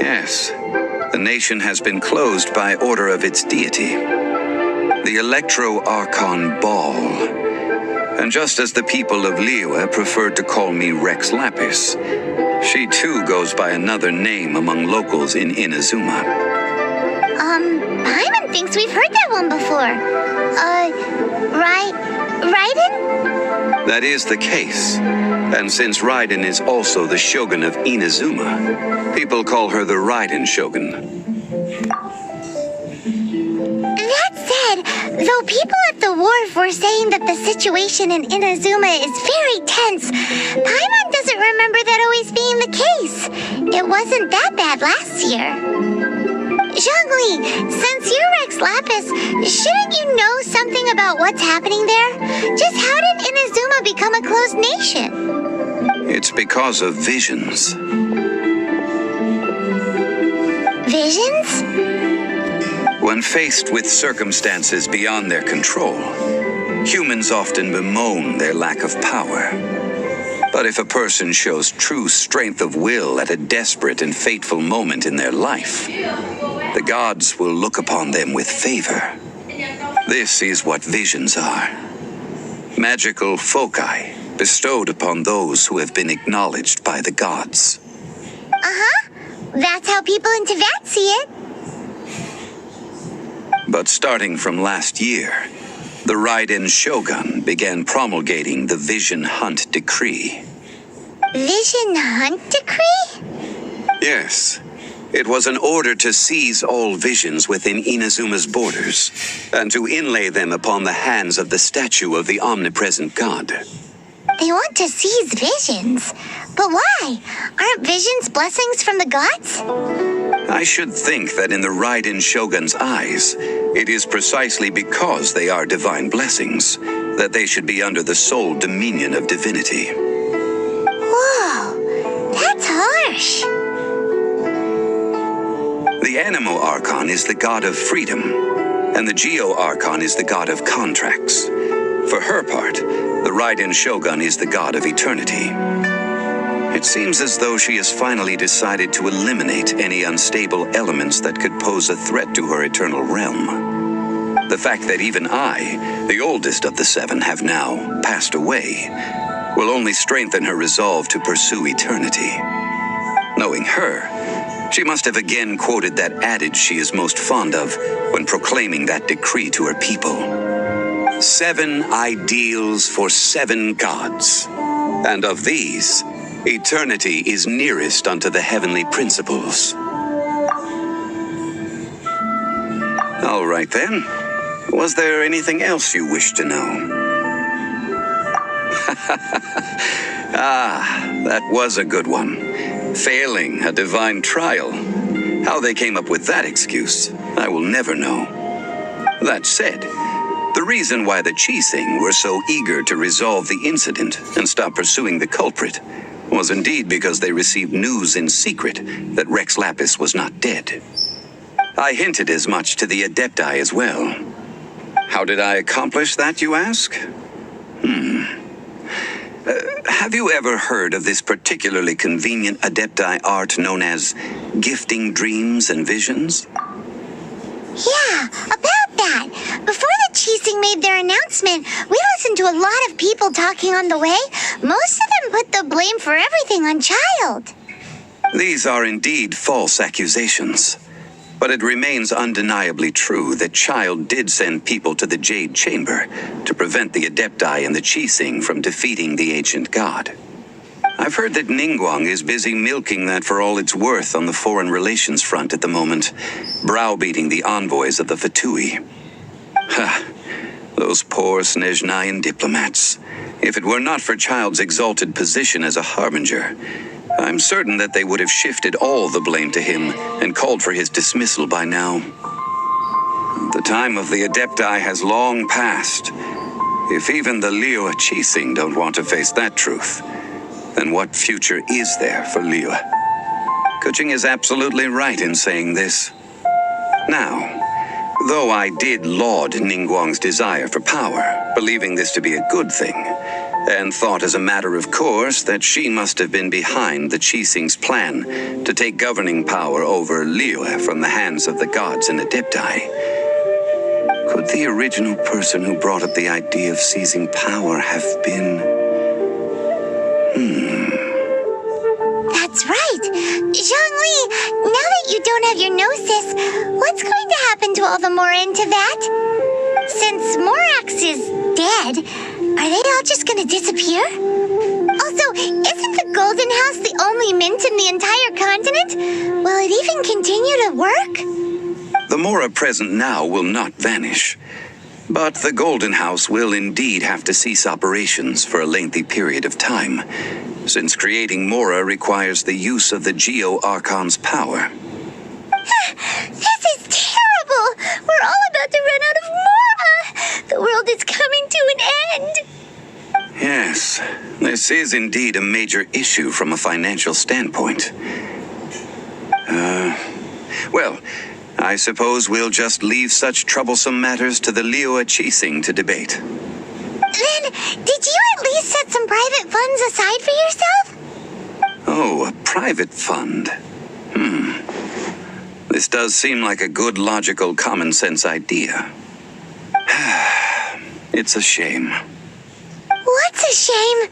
Yes, the nation has been closed by order of its deity, the Archon Ball. And just as the people of Liyue preferred to call me Rex Lapis, she too goes by another name among locals in Inazuma. Paimon thinks we've heard that one before. Raiden? That is the case. And since Raiden is also the Shogun of Inazuma, people call her the Raiden Shogun. That said, though people at the wharf were saying that the situation in Inazuma is very tense, Paimon doesn't remember that always being the case. It wasn't that bad last year. Zhongli, since you're Rex Lapis, shouldn't you know something about what's happening there? Just how did Inazuma become a closed nation? It's because of visions. Visions? When faced with circumstances beyond their control, humans often bemoan their lack of power. But if a person shows true strength of will at a desperate and fateful moment in their life, the gods will look upon them with favor. This is what visions are. Magical foci bestowed upon those who have been acknowledged by the gods. Uh-huh. That's how people in Teyvat see it. But starting from last year, the Raiden Shogun began promulgating the Vision Hunt Decree. Vision Hunt Decree? Yes. It was an order to seize all visions within Inazuma's borders, and to inlay them upon the hands of the statue of the omnipresent god. They want to seize visions. But why? Aren't visions blessings from the gods? I should think that in the Raiden Shogun's eyes, it is precisely because they are divine blessings that they should be under the sole dominion of divinity. Whoa, that's harsh. The Animo Archon is the god of freedom, and the Geo Archon is the god of contracts. For her part, the Raiden Shogun is the god of eternity. It seems as though she has finally decided to eliminate any unstable elements that could pose a threat to her eternal realm. The fact that even I, the oldest of the seven, have now passed away, will only strengthen her resolve to pursue eternity. Knowing her, she must have again quoted that adage she is most fond of when proclaiming that decree to her people. 7 ideals for 7 gods, and of these, eternity is nearest unto the heavenly principles. All right then. Was there anything else you wish to know? That was a good one. Failing a divine trial. How they came up with that excuse, I will never know. That said, the reason why the Qixing were so eager to resolve the incident and stop pursuing the culprit was indeed because they received news in secret that Rex Lapis was not dead. I hinted as much to the Adepti as well. How did I accomplish that, you ask? Have you ever heard of this particularly convenient Adepti art known as gifting dreams and visions? Yeah, about that. Before the Qixing made their announcement, we listened to a lot of people talking on the way. Most of them put the blame for everything on Child. These are indeed false accusations. But it remains undeniably true that Child did send people to the Jade Chamber to prevent the Adepti and the Qixing from defeating the ancient god. I've heard that Ningguang is busy milking that for all it's worth on the foreign relations front at the moment, browbeating the envoys of the Fatui. Those poor Snezhnayan diplomats. If it were not for Child's exalted position as a harbinger, I'm certain that they would have shifted all the blame to him and called for his dismissal by now. The time of the Adepti has long passed. If even the Liyue Qixing don't want to face that truth, then what future is there for Liyue? Kuching is absolutely right in saying this. Now, Though I did laud Ningguang's desire for power, believing this to be a good thing, and thought as a matter of course that she must have been behind the Qixing's plan to take governing power over Liyue from the hands of the gods and Adepti. Could the original person who brought up the idea of seizing power have been... That's right. Zhongli, now that you don't have your gnosis, what's going to happen to all the Mora in Teyvat? Since Morax is dead, are they all just going to disappear? Also, isn't the Golden House the only mint in the entire continent? Will it even continue to work? The Mora present now will not vanish. But the Golden House will indeed have to cease operations for a lengthy period of time, since creating Mora requires the use of the Geo-Archon's power. This is terrible! We're all about to run out of Mora! The world is coming to an end! Yes, this is indeed a major issue from a financial standpoint. Well, I suppose we'll just leave such troublesome matters to the Liyue Qixing to debate. Then, did you at least set some private funds aside for yourself? Oh, a private fund. This does seem like a good, logical, common-sense idea. It's a shame. What's a shame?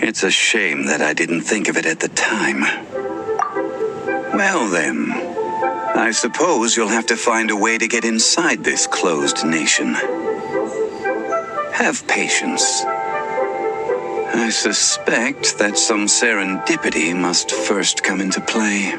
It's a shame that I didn't think of it at the time. Well then, I suppose you'll have to find a way to get inside this closed nation. Have patience. I suspect that some serendipity must first come into play.